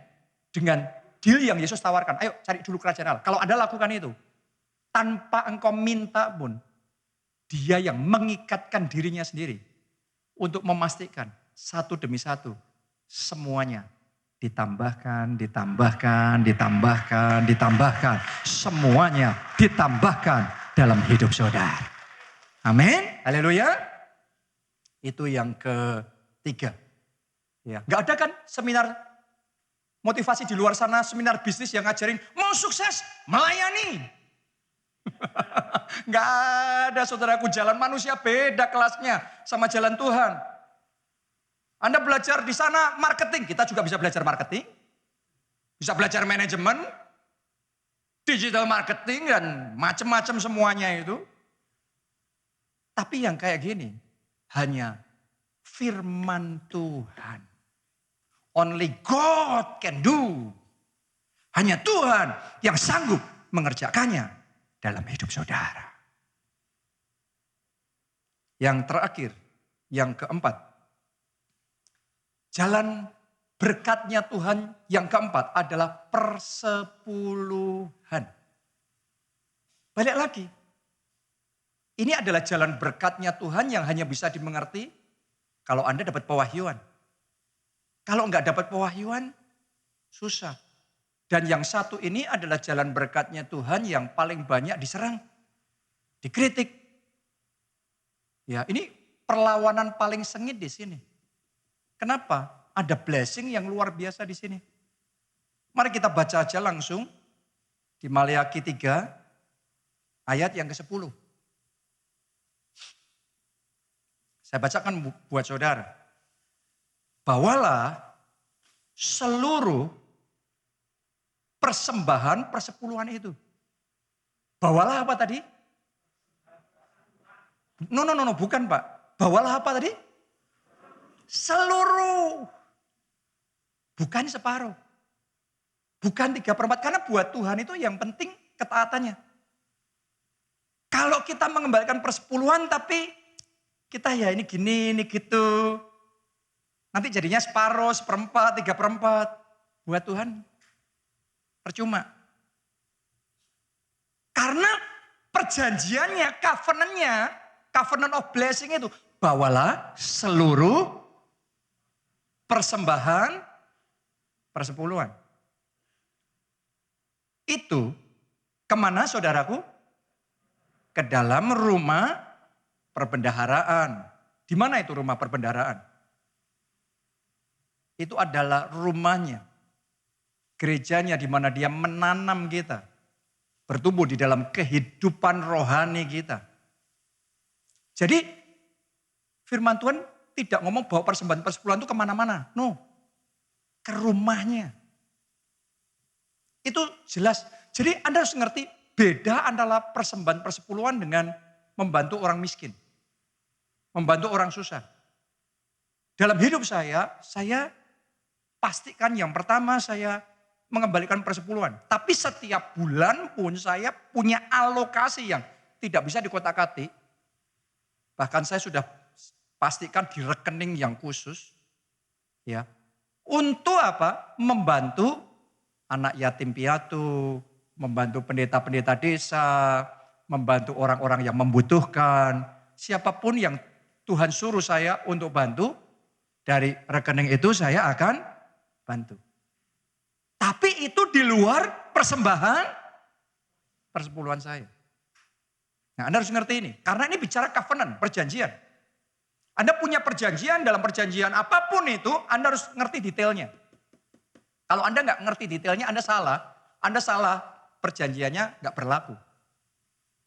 dengan deal yang Yesus tawarkan. Ayo cari dulu kerajaan Allah. Kalau Anda lakukan itu, tanpa engkau minta pun, dia yang mengikatkan dirinya sendiri untuk memastikan satu demi satu semuanya ditambahkan. Semuanya ditambahkan dalam hidup saudara. Amin. Haleluya. Itu yang ketiga. Ya, nggak ada kan seminar motivasi di luar sana, seminar bisnis yang ngajarin mau sukses, melayani. Nggak ada saudaraku, jalan manusia beda kelasnya sama jalan Tuhan. Anda belajar di sana marketing, kita juga bisa belajar marketing. Bisa belajar manajemen, digital marketing dan macam-macam semuanya itu. Tapi yang kayak gini, hanya firman Tuhan. Only God can do. Hanya Tuhan yang sanggup mengerjakannya dalam hidup saudara. Yang terakhir, yang keempat. Jalan berkatnya Tuhan yang keempat adalah persepuluhan. Balik lagi. Ini adalah jalan berkatnya Tuhan yang hanya bisa dimengerti kalau Anda dapat pewahyuan. Kalau enggak dapat pewahyuan, susah. Dan yang satu ini adalah jalan berkatnya Tuhan yang paling banyak diserang, dikritik. Ya, ini perlawanan paling sengit di sini. Kenapa? Ada blessing yang luar biasa di sini. Mari kita baca aja langsung di Maleakhi 3 ayat yang ke-10. Saya bacakan buat saudara. Bawalah seluruh persembahan persepuluhan itu. Bawalah apa tadi? No, bukan Pak. Bawalah apa tadi? Seluruh. Bukan separuh. Bukan 3/4. Karena buat Tuhan itu yang penting ketaatannya. Kalau kita mengembalikan persepuluhan tapi kita ya ini gini, ini gitu. Nanti jadinya separuh, 1/4, 3/4. Buat Tuhan percuma. Karena perjanjiannya, covenant of blessing itu. Bawalah seluruh persembahan persepuluhan. Itu kemana saudaraku? Ke dalam rumah perbendaharaan. Di mana itu rumah perbendaharaan? Itu adalah rumahnya. Gerejanya di mana dia menanam kita. bertumbuh di dalam kehidupan rohani kita. Jadi firman Tuhan tidak ngomong bahwa persembahan persepuluhan itu kemana-mana. No, ke rumahnya. Itu jelas. Jadi Anda harus ngerti beda antara persembahan persepuluhan dengan membantu orang miskin. Membantu orang susah. Dalam hidup saya pastikan yang pertama saya mengembalikan persepuluhan. Tapi setiap bulan pun saya punya alokasi yang tidak bisa dikotak-katik. Bahkan saya sudah pastikan di rekening yang khusus. Ya. Untuk apa? Membantu anak yatim piatu, membantu pendeta-pendeta desa, membantu orang-orang yang membutuhkan. Siapapun yang Tuhan suruh saya untuk bantu, dari rekening itu saya akan bantu. Tapi itu di luar persembahan persepuluhan saya. Nah, Anda harus ngerti ini. Karena ini bicara covenant, perjanjian. Anda punya perjanjian, dalam perjanjian apapun itu, Anda harus ngerti detailnya. Kalau Anda nggak ngerti detailnya, Anda salah, perjanjiannya nggak berlaku.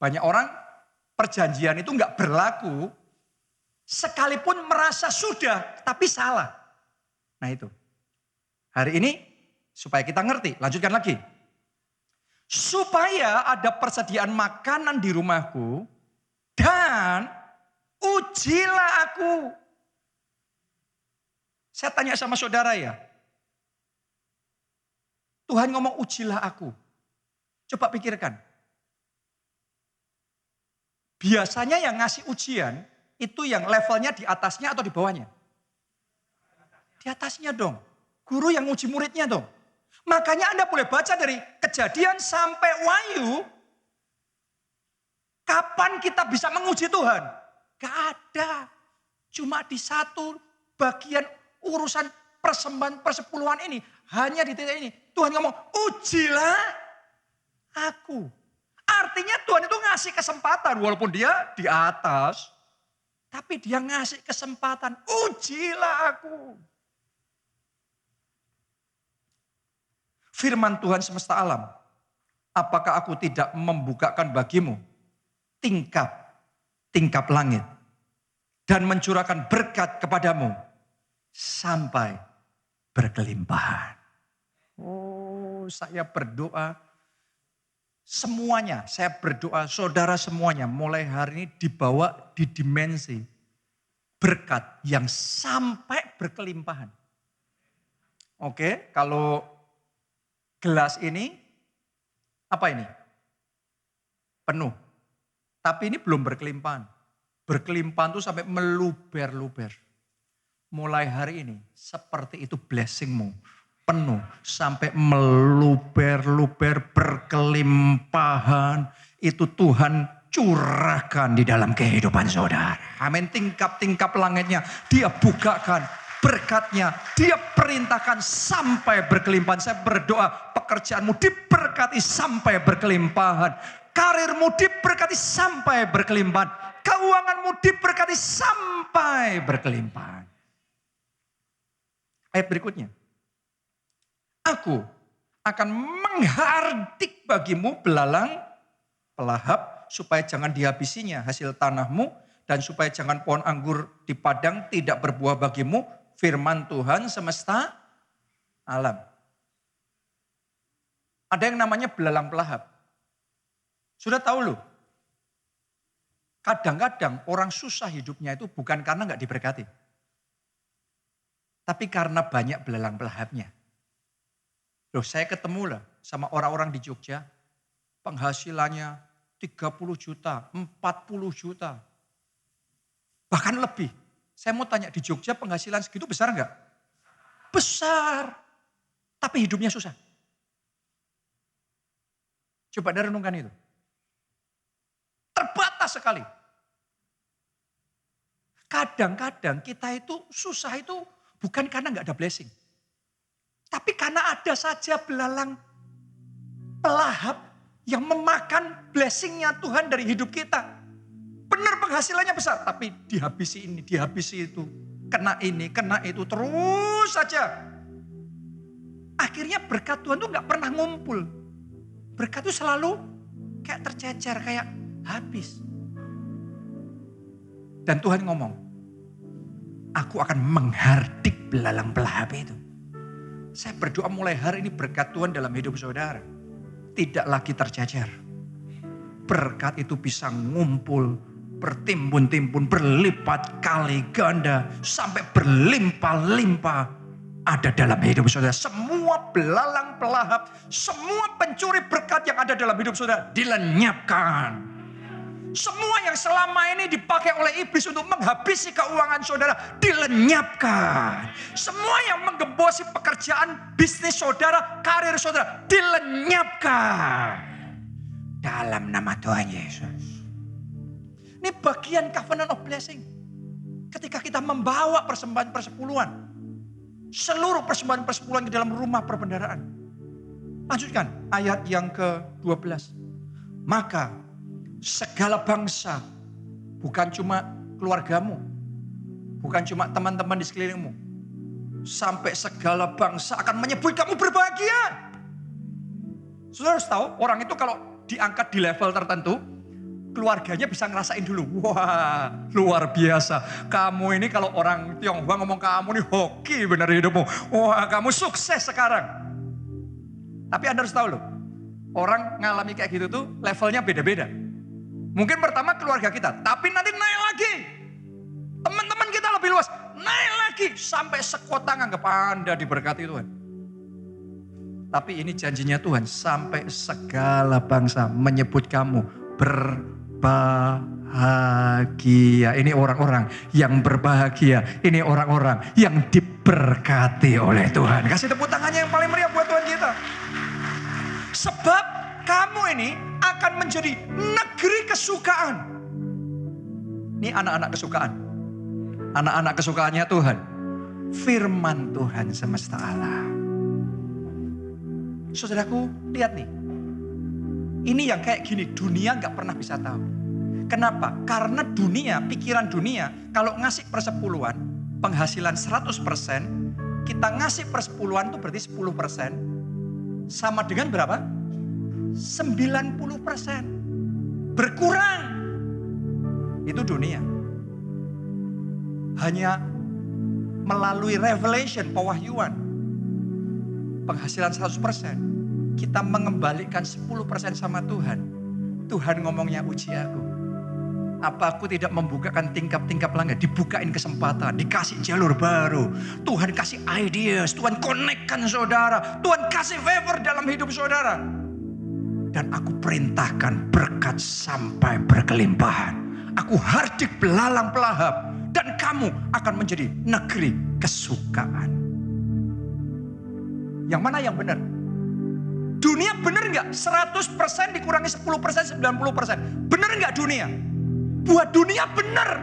Banyak orang perjanjian itu nggak berlaku, sekalipun merasa sudah, tapi salah. Nah itu. Hari ini, supaya kita ngerti, lanjutkan lagi. Supaya ada persediaan makanan di rumahku, dan ujilah aku. Saya tanya sama saudara ya, Tuhan ngomong ujilah aku. Coba pikirkan. Biasanya yang ngasih ujian, itu yang levelnya di atasnya atau di bawahnya? Di atasnya dong. Guru yang uji muridnya dong. Makanya Anda boleh baca dari Kejadian sampai Wahyu. Kapan kita bisa menguji Tuhan? Gak ada. Cuma di satu bagian urusan persembahan persepuluhan ini. Hanya di titik ini. Tuhan ngomong, ujilah aku. Artinya Tuhan itu ngasih kesempatan. Walaupun dia di atas. Tapi dia ngasih kesempatan. Ujilah aku. Firman Tuhan semesta alam. Apakah aku tidak membukakan bagimu tingkap langit. Dan mencurahkan berkat kepadamu. Sampai berkelimpahan. Oh, saya berdoa. Semuanya, saya berdoa saudara semuanya mulai hari ini dibawa di dimensi berkat yang sampai berkelimpahan. Oke, kalau gelas ini, apa ini? Penuh. Tapi ini belum berkelimpahan. Berkelimpahan itu sampai meluber-luber. Mulai hari ini, seperti itu blessingmu. Penuh, sampai meluber-luber berkelimpahan. Itu Tuhan curahkan di dalam kehidupan saudara. Amin, tingkap-tingkap langitnya dia bukakan. Berkatnya dia perintahkan sampai berkelimpahan. Saya berdoa pekerjaanmu diberkati sampai berkelimpahan. Karirmu diberkati sampai berkelimpahan. Keuanganmu diberkati sampai berkelimpahan. Ayat berikutnya. Aku akan menghardik bagimu belalang pelahap supaya jangan dihabisinya hasil tanahmu dan supaya jangan pohon anggur di padang tidak berbuah bagimu. Firman Tuhan semesta alam. Ada yang namanya belalang pelahap. Sudah tahu loh. Kadang-kadang orang susah hidupnya itu bukan karena nggak diberkati. Tapi karena banyak belalang pelahapnya. Loh, saya ketemu lah sama orang-orang di Jogja. Penghasilannya 30 juta, 40 juta. Bahkan lebih. Saya mau tanya, di Jogja penghasilan segitu besar enggak? Besar. Tapi hidupnya susah. Coba Anda renungkan itu. Terbatas sekali. Kadang-kadang kita itu susah itu bukan karena enggak ada blessing. Tapi karena ada saja belalang pelahap yang memakan blessingnya Tuhan dari hidup kita. Benar penghasilannya besar, tapi dihabisi ini, dihabisi itu. Kena ini, kena itu, terus saja. Akhirnya berkat Tuhan itu gak pernah ngumpul. Berkat itu selalu kayak tercecer, kayak habis. Dan Tuhan ngomong, aku akan menghardik belalang pelahap itu. Saya berdoa mulai hari ini berkat Tuhan dalam hidup saudara. Tidak lagi tercecer. Berkat itu bisa ngumpul, bertimbun-timbun, berlipat kali ganda, sampai berlimpah-limpah ada dalam hidup saudara. Semua belalang pelahap, semua pencuri berkat yang ada dalam hidup saudara dilenyapkan. Semua yang selama ini dipakai oleh iblis untuk menghabisi keuangan saudara dilenyapkan. Semua yang menggembosi pekerjaan bisnis saudara, karir saudara dilenyapkan. Dalam nama Tuhan Yesus. Ini bagian covenant of blessing. Ketika kita membawa persembahan persepuluhan. Seluruh persembahan persepuluhan ke dalam rumah perbendaharaan. Lanjutkan ayat yang ke-12. Maka segala bangsa, bukan cuma keluargamu, bukan cuma teman-teman di sekelilingmu, sampai segala bangsa akan menyebut kamu berbahagia. Saudara harus tahu, orang itu kalau diangkat di level tertentu, keluarganya bisa ngerasain dulu. Wah, luar biasa. Kamu ini kalau orang Tionghoa ngomong kamu nih hoki benar hidupmu. Wah, kamu sukses sekarang. Tapi Anda harus tahu loh, orang ngalami kayak gitu tuh levelnya beda-beda. Mungkin pertama keluarga kita, tapi nanti naik lagi. Teman-teman kita lebih luas, naik lagi. Sampai sekota nganggap Anda diberkati Tuhan. Tapi ini janjinya Tuhan, sampai segala bangsa menyebut kamu berbahagia. Ini orang-orang yang berbahagia. Ini orang-orang yang diberkati oleh Tuhan. Kasih tepuk tangannya yang paling meriah buat Tuhan kita. Sebab kamu ini akan menjadi negeri kesukaan. Ini anak-anak kesukaan. Anak-anak kesukaannya Tuhan. Firman Tuhan semesta alam. Saudaraku, lihat nih. Ini yang kayak gini, dunia gak pernah bisa tahu. Kenapa? Karena dunia, pikiran dunia, kalau ngasih persepuluhan, penghasilan 100%, kita ngasih persepuluhan itu berarti 10%, sama dengan berapa? 90%. Berkurang. Itu dunia. Hanya melalui revelation, pewahyuan, penghasilan 100%, kita mengembalikan 10% sama Tuhan. Tuhan ngomongnya, uji aku. Apa aku tidak membukakan tingkap-tingkap langit, dibukain kesempatan, dikasih jalur baru. Tuhan kasih ideas, Tuhan connectkan saudara, Tuhan kasih favor dalam hidup saudara. Dan aku perintahkan berkat sampai berkelimpahan. Aku hardik belalang pelahap, dan kamu akan menjadi negeri kesukaan. Yang mana yang benar? Dunia benar nggak? 100% dikurangi 10%, 90%. Benar nggak dunia? Buat dunia benar.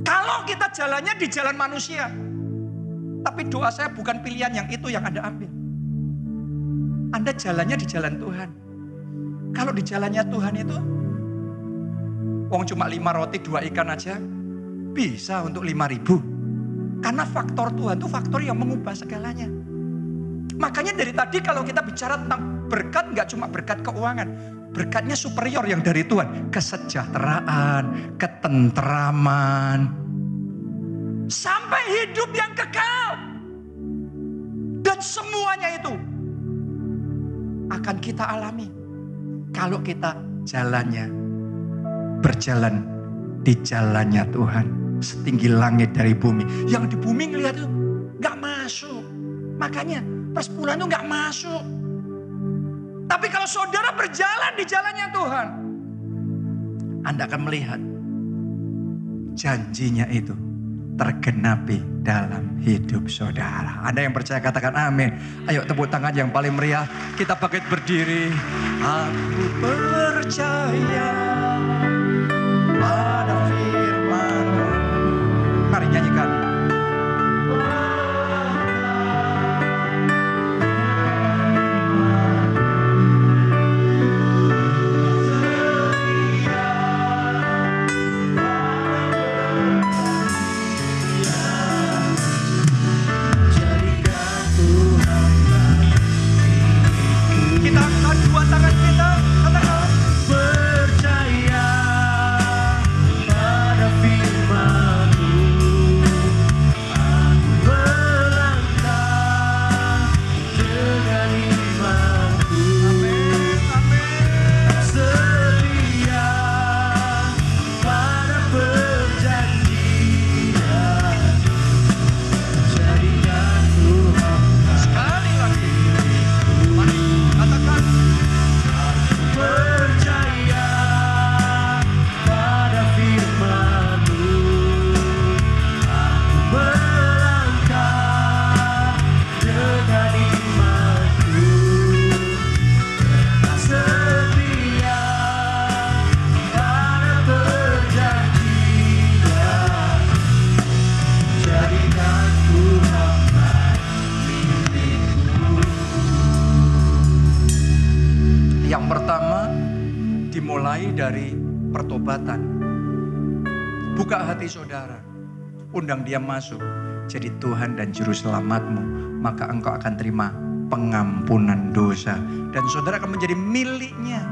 Kalau kita jalannya di jalan manusia. Tapi doa saya bukan pilihan yang itu yang Anda ambil. Anda jalannya di jalan Tuhan. Kalau di jalannya Tuhan itu, wong cuma 5 roti 2 ikan aja bisa untuk 5.000. Karena faktor Tuhan itu faktor yang mengubah segalanya. Makanya dari tadi kalau kita bicara tentang berkat, nggak cuma berkat keuangan. Berkatnya superior yang dari Tuhan. Kesejahteraan, ketentraman. Sampai hidup yang kekal. Dan semuanya itu akan kita alami. Kalau kita berjalan di jalannya Tuhan. Setinggi langit dari bumi. Yang di bumi ngelihat itu nggak masuk. Makanya persepuluhan itu nggak masuk. Tapi kalau saudara berjalan di jalannya Tuhan, Anda akan melihat janjinya itu tergenapi dalam hidup saudara. Anda yang percaya katakan amin. Ayo tepuk tangan yang paling meriah. Kita bangkit berdiri. Aku percaya pada firman. Mari nyanyikan. Kita angkat dua tangan kita, katakan pertobatan. Buka hati saudara, undang dia masuk jadi Tuhan dan Juru Selamatmu, maka engkau akan terima pengampunan dosa dan saudara akan menjadi miliknya.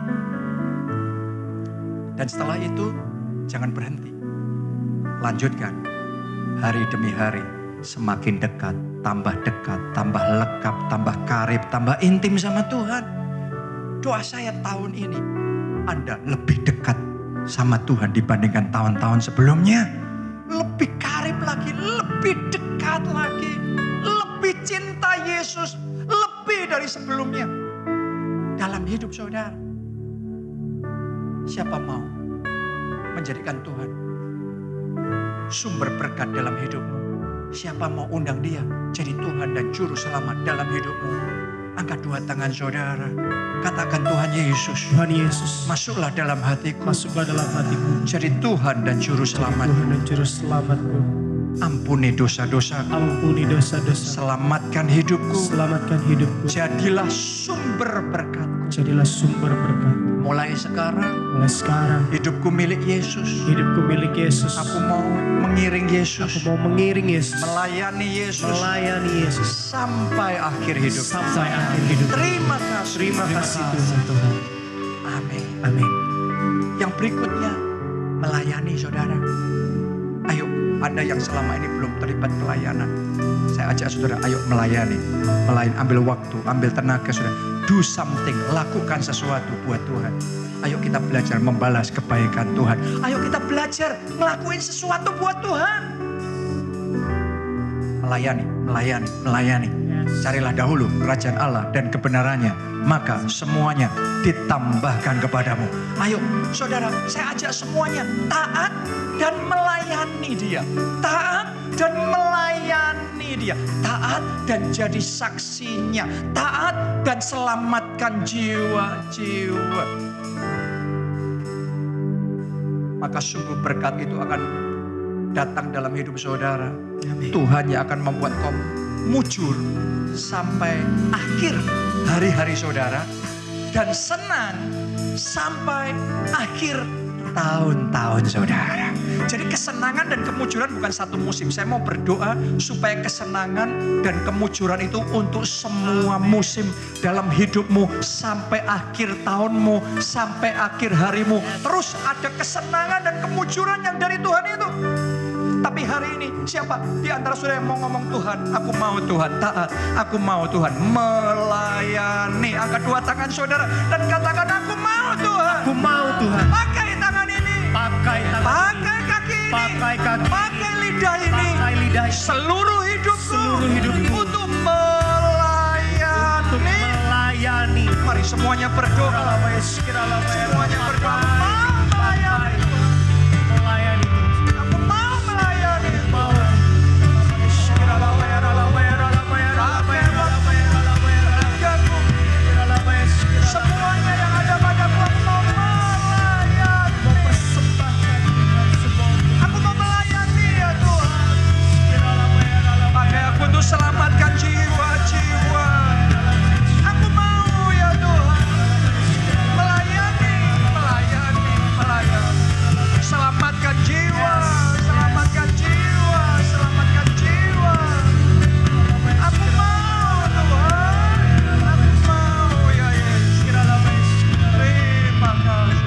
Dan setelah itu jangan berhenti, lanjutkan hari demi hari, semakin dekat, tambah lekap, tambah karib, tambah intim sama Tuhan. Doa saya tahun ini Anda lebih dekat sama Tuhan dibandingkan tahun-tahun sebelumnya. Lebih karib lagi, lebih dekat lagi, lebih cinta Yesus, lebih dari sebelumnya dalam hidup saudara. Siapa mau menjadikan Tuhan sumber berkat dalam hidupmu? Siapa mau undang dia jadi Tuhan dan Juru Selamat dalam hidupmu? Angkat dua tangan saudara, katakan Tuhan Yesus, Tuhan Yesus, masuklah dalam hatiku, masuklah dalam hatiku, jadi Tuhan dan Juru Selamat. Tuhan dan Juru Selamatku. Ampuni dosa-dosaku, Ampuni dosa-dosa, selamatkan hidupku, selamatkan hidupku, jadilah sumber berkatku. jadilah sumber berkat. Mulai Mulai sekarang hidupku milik Yesus. hidupku milik Yesus. Aku mau mengiring Yesus, Aku mau mengiring Yesus, melayani Yesus melayani Yesus sampai akhir hidup. sampai akhir hidup. Terima kasih. Terima kasih Tuhan. Amin. Amin. Yang berikutnya, melayani saudara. Ayo, Anda yang selama ini belum terlibat pelayanan, saya ajak saudara, ayo melayani. Ambil waktu, ambil tenaga saudara. Do something, lakukan sesuatu buat Tuhan. Ayo kita belajar membalas kebaikan Tuhan. Ayo kita belajar ngelakuin sesuatu buat Tuhan. Melayani. Carilah dahulu kerajaan Allah dan kebenarannya, maka semuanya ditambahkan kepadamu. Ayo saudara, saya ajak semuanya taat dan melayani dia. Taat dan melayani dia. Taat dan jadi saksinya. Taat dan selamatkan jiwa-jiwa. Maka sungguh berkat itu akan datang dalam hidup saudara. Amin. Tuhan yang akan membuat kau mujur sampai akhir hari-hari saudara. Dan senang sampai akhir tahun-tahun saudara. Jadi kesenangan dan kemujuran bukan satu musim. Saya mau berdoa supaya kesenangan dan kemujuran itu untuk semua musim dalam hidupmu. Sampai akhir tahunmu, sampai akhir harimu. Terus ada kesenangan dan kemujuran yang dari Tuhan itu. Tapi hari ini siapa di antara saudara yang mau ngomong Tuhan, aku mau Tuhan taat, aku mau Tuhan melayani. Angkat dua tangan saudara dan katakan aku mau Tuhan. Aku mau Tuhan. Pakai tangan ini, Pakai tangan, pakai kaki ini, pakai kaki, pakai lidah ini, pakai lidah, seluruh hidupku untuk untuk melayani. melayani. Mari semuanya berdoa. Semuanya berdoa. Melayani. Aku mau melayani. Semuanya yang ada padaku aku mau melayani. Aku mau melayani ya Tuhan. Pakai aku untuk selamatkan jiwa-jiwa. Aku mau ya Tuhan. Melayani. Selamatkan jiwa. Selamatkan jiwa. Aku mau Tuhan. Aku mau ya Yesus. Terima kasih.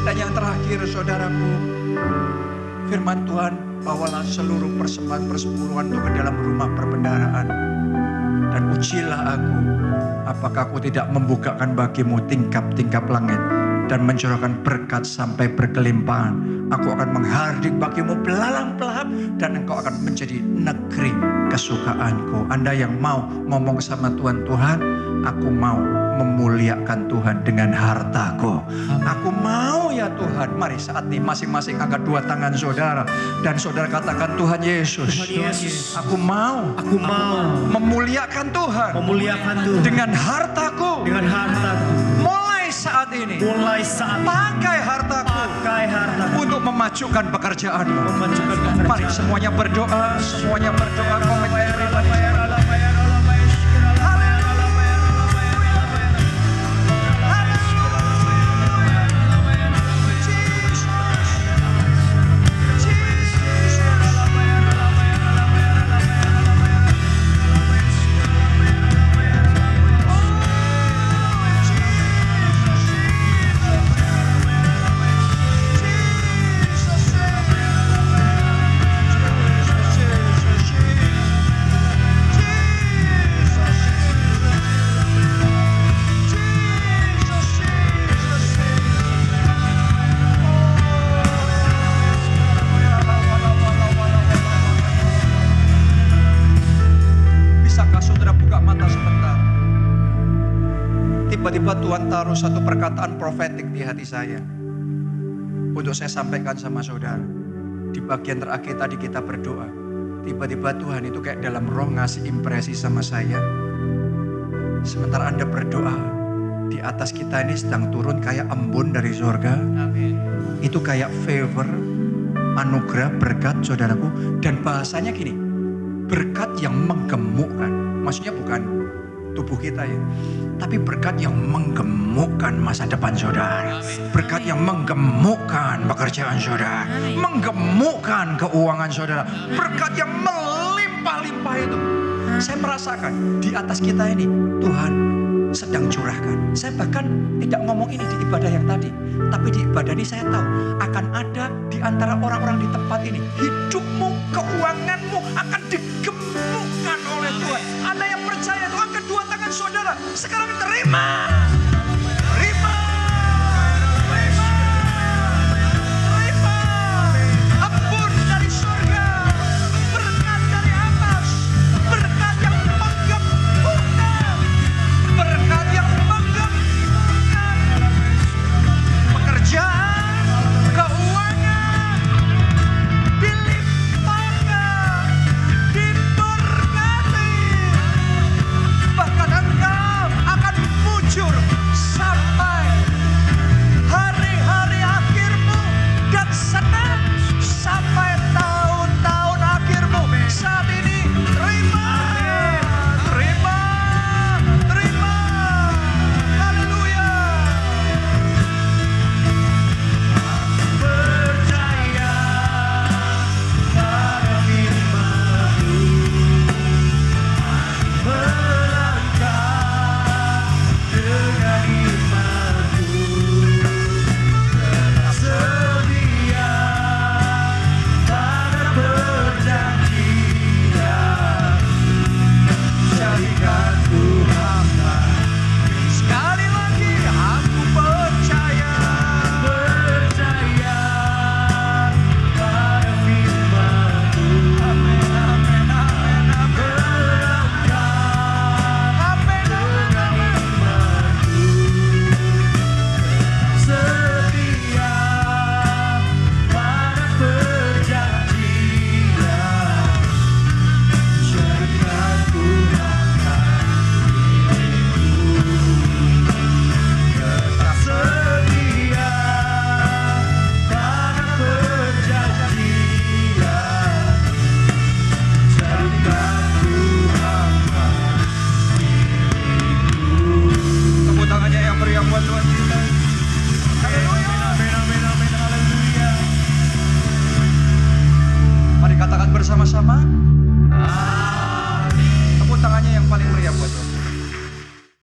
Dan yang terakhir saudaraku, firman Tuhan, bawalah seluruh persembahan persepuluhan itu ke dalam rumah perbendaharaan. Dan ujilah aku, apakah aku tidak membukakan bagimu tingkap-tingkap langit dan mencurahkan berkat sampai berkelimpahan. Aku akan menghardik bagimu belalang-belalang dan engkau akan menjadi negeri kesukaanku. Anda yang mau ngomong sama Tuhan, Tuhan, aku mau memuliakan Tuhan dengan hartaku. Aku mau ya Tuhan. Mari saat ini masing-masing angkat dua tangan saudara. Dan saudara katakan, Tuhan Yesus, Tuhan Yesus, aku mau memuliakan Tuhan dengan hartaku. Mulai saat ini, pakai hartaku untuk memajukan pekerjaanmu. Mari semuanya berdoa, komitmen pribadi. Haleluya. tiba-tiba Tuhan taruh satu perkataan profetik di hati saya. Untuk saya sampaikan sama saudara. Di bagian terakhir tadi kita berdoa. Tiba-tiba Tuhan itu kayak dalam roh ngasih impresi sama saya. Sementara Anda berdoa, di atas kita ini sedang turun kayak embun dari surga. Amin. Itu kayak favor, anugerah, berkat saudaraku. Dan bahasanya gini, berkat yang menggemukkan. Maksudnya bukan tubuh kita ya, tapi berkat yang menggemukkan masa depan saudara. Berkat yang menggemukkan pekerjaan saudara. Menggemukkan keuangan saudara. Berkat yang melimpah-limpah itu. Saya merasakan di atas kita ini Tuhan sedang curahkan. Saya bahkan tidak ngomong ini di ibadah yang tadi. Tapi di ibadah ini saya tahu akan ada di antara orang-orang di tempat ini. Hidupmu, keuanganmu akan digemukkan oleh Tuhan. Ada yang percaya itu, angkat dua tangan saudara. Sekarang terima.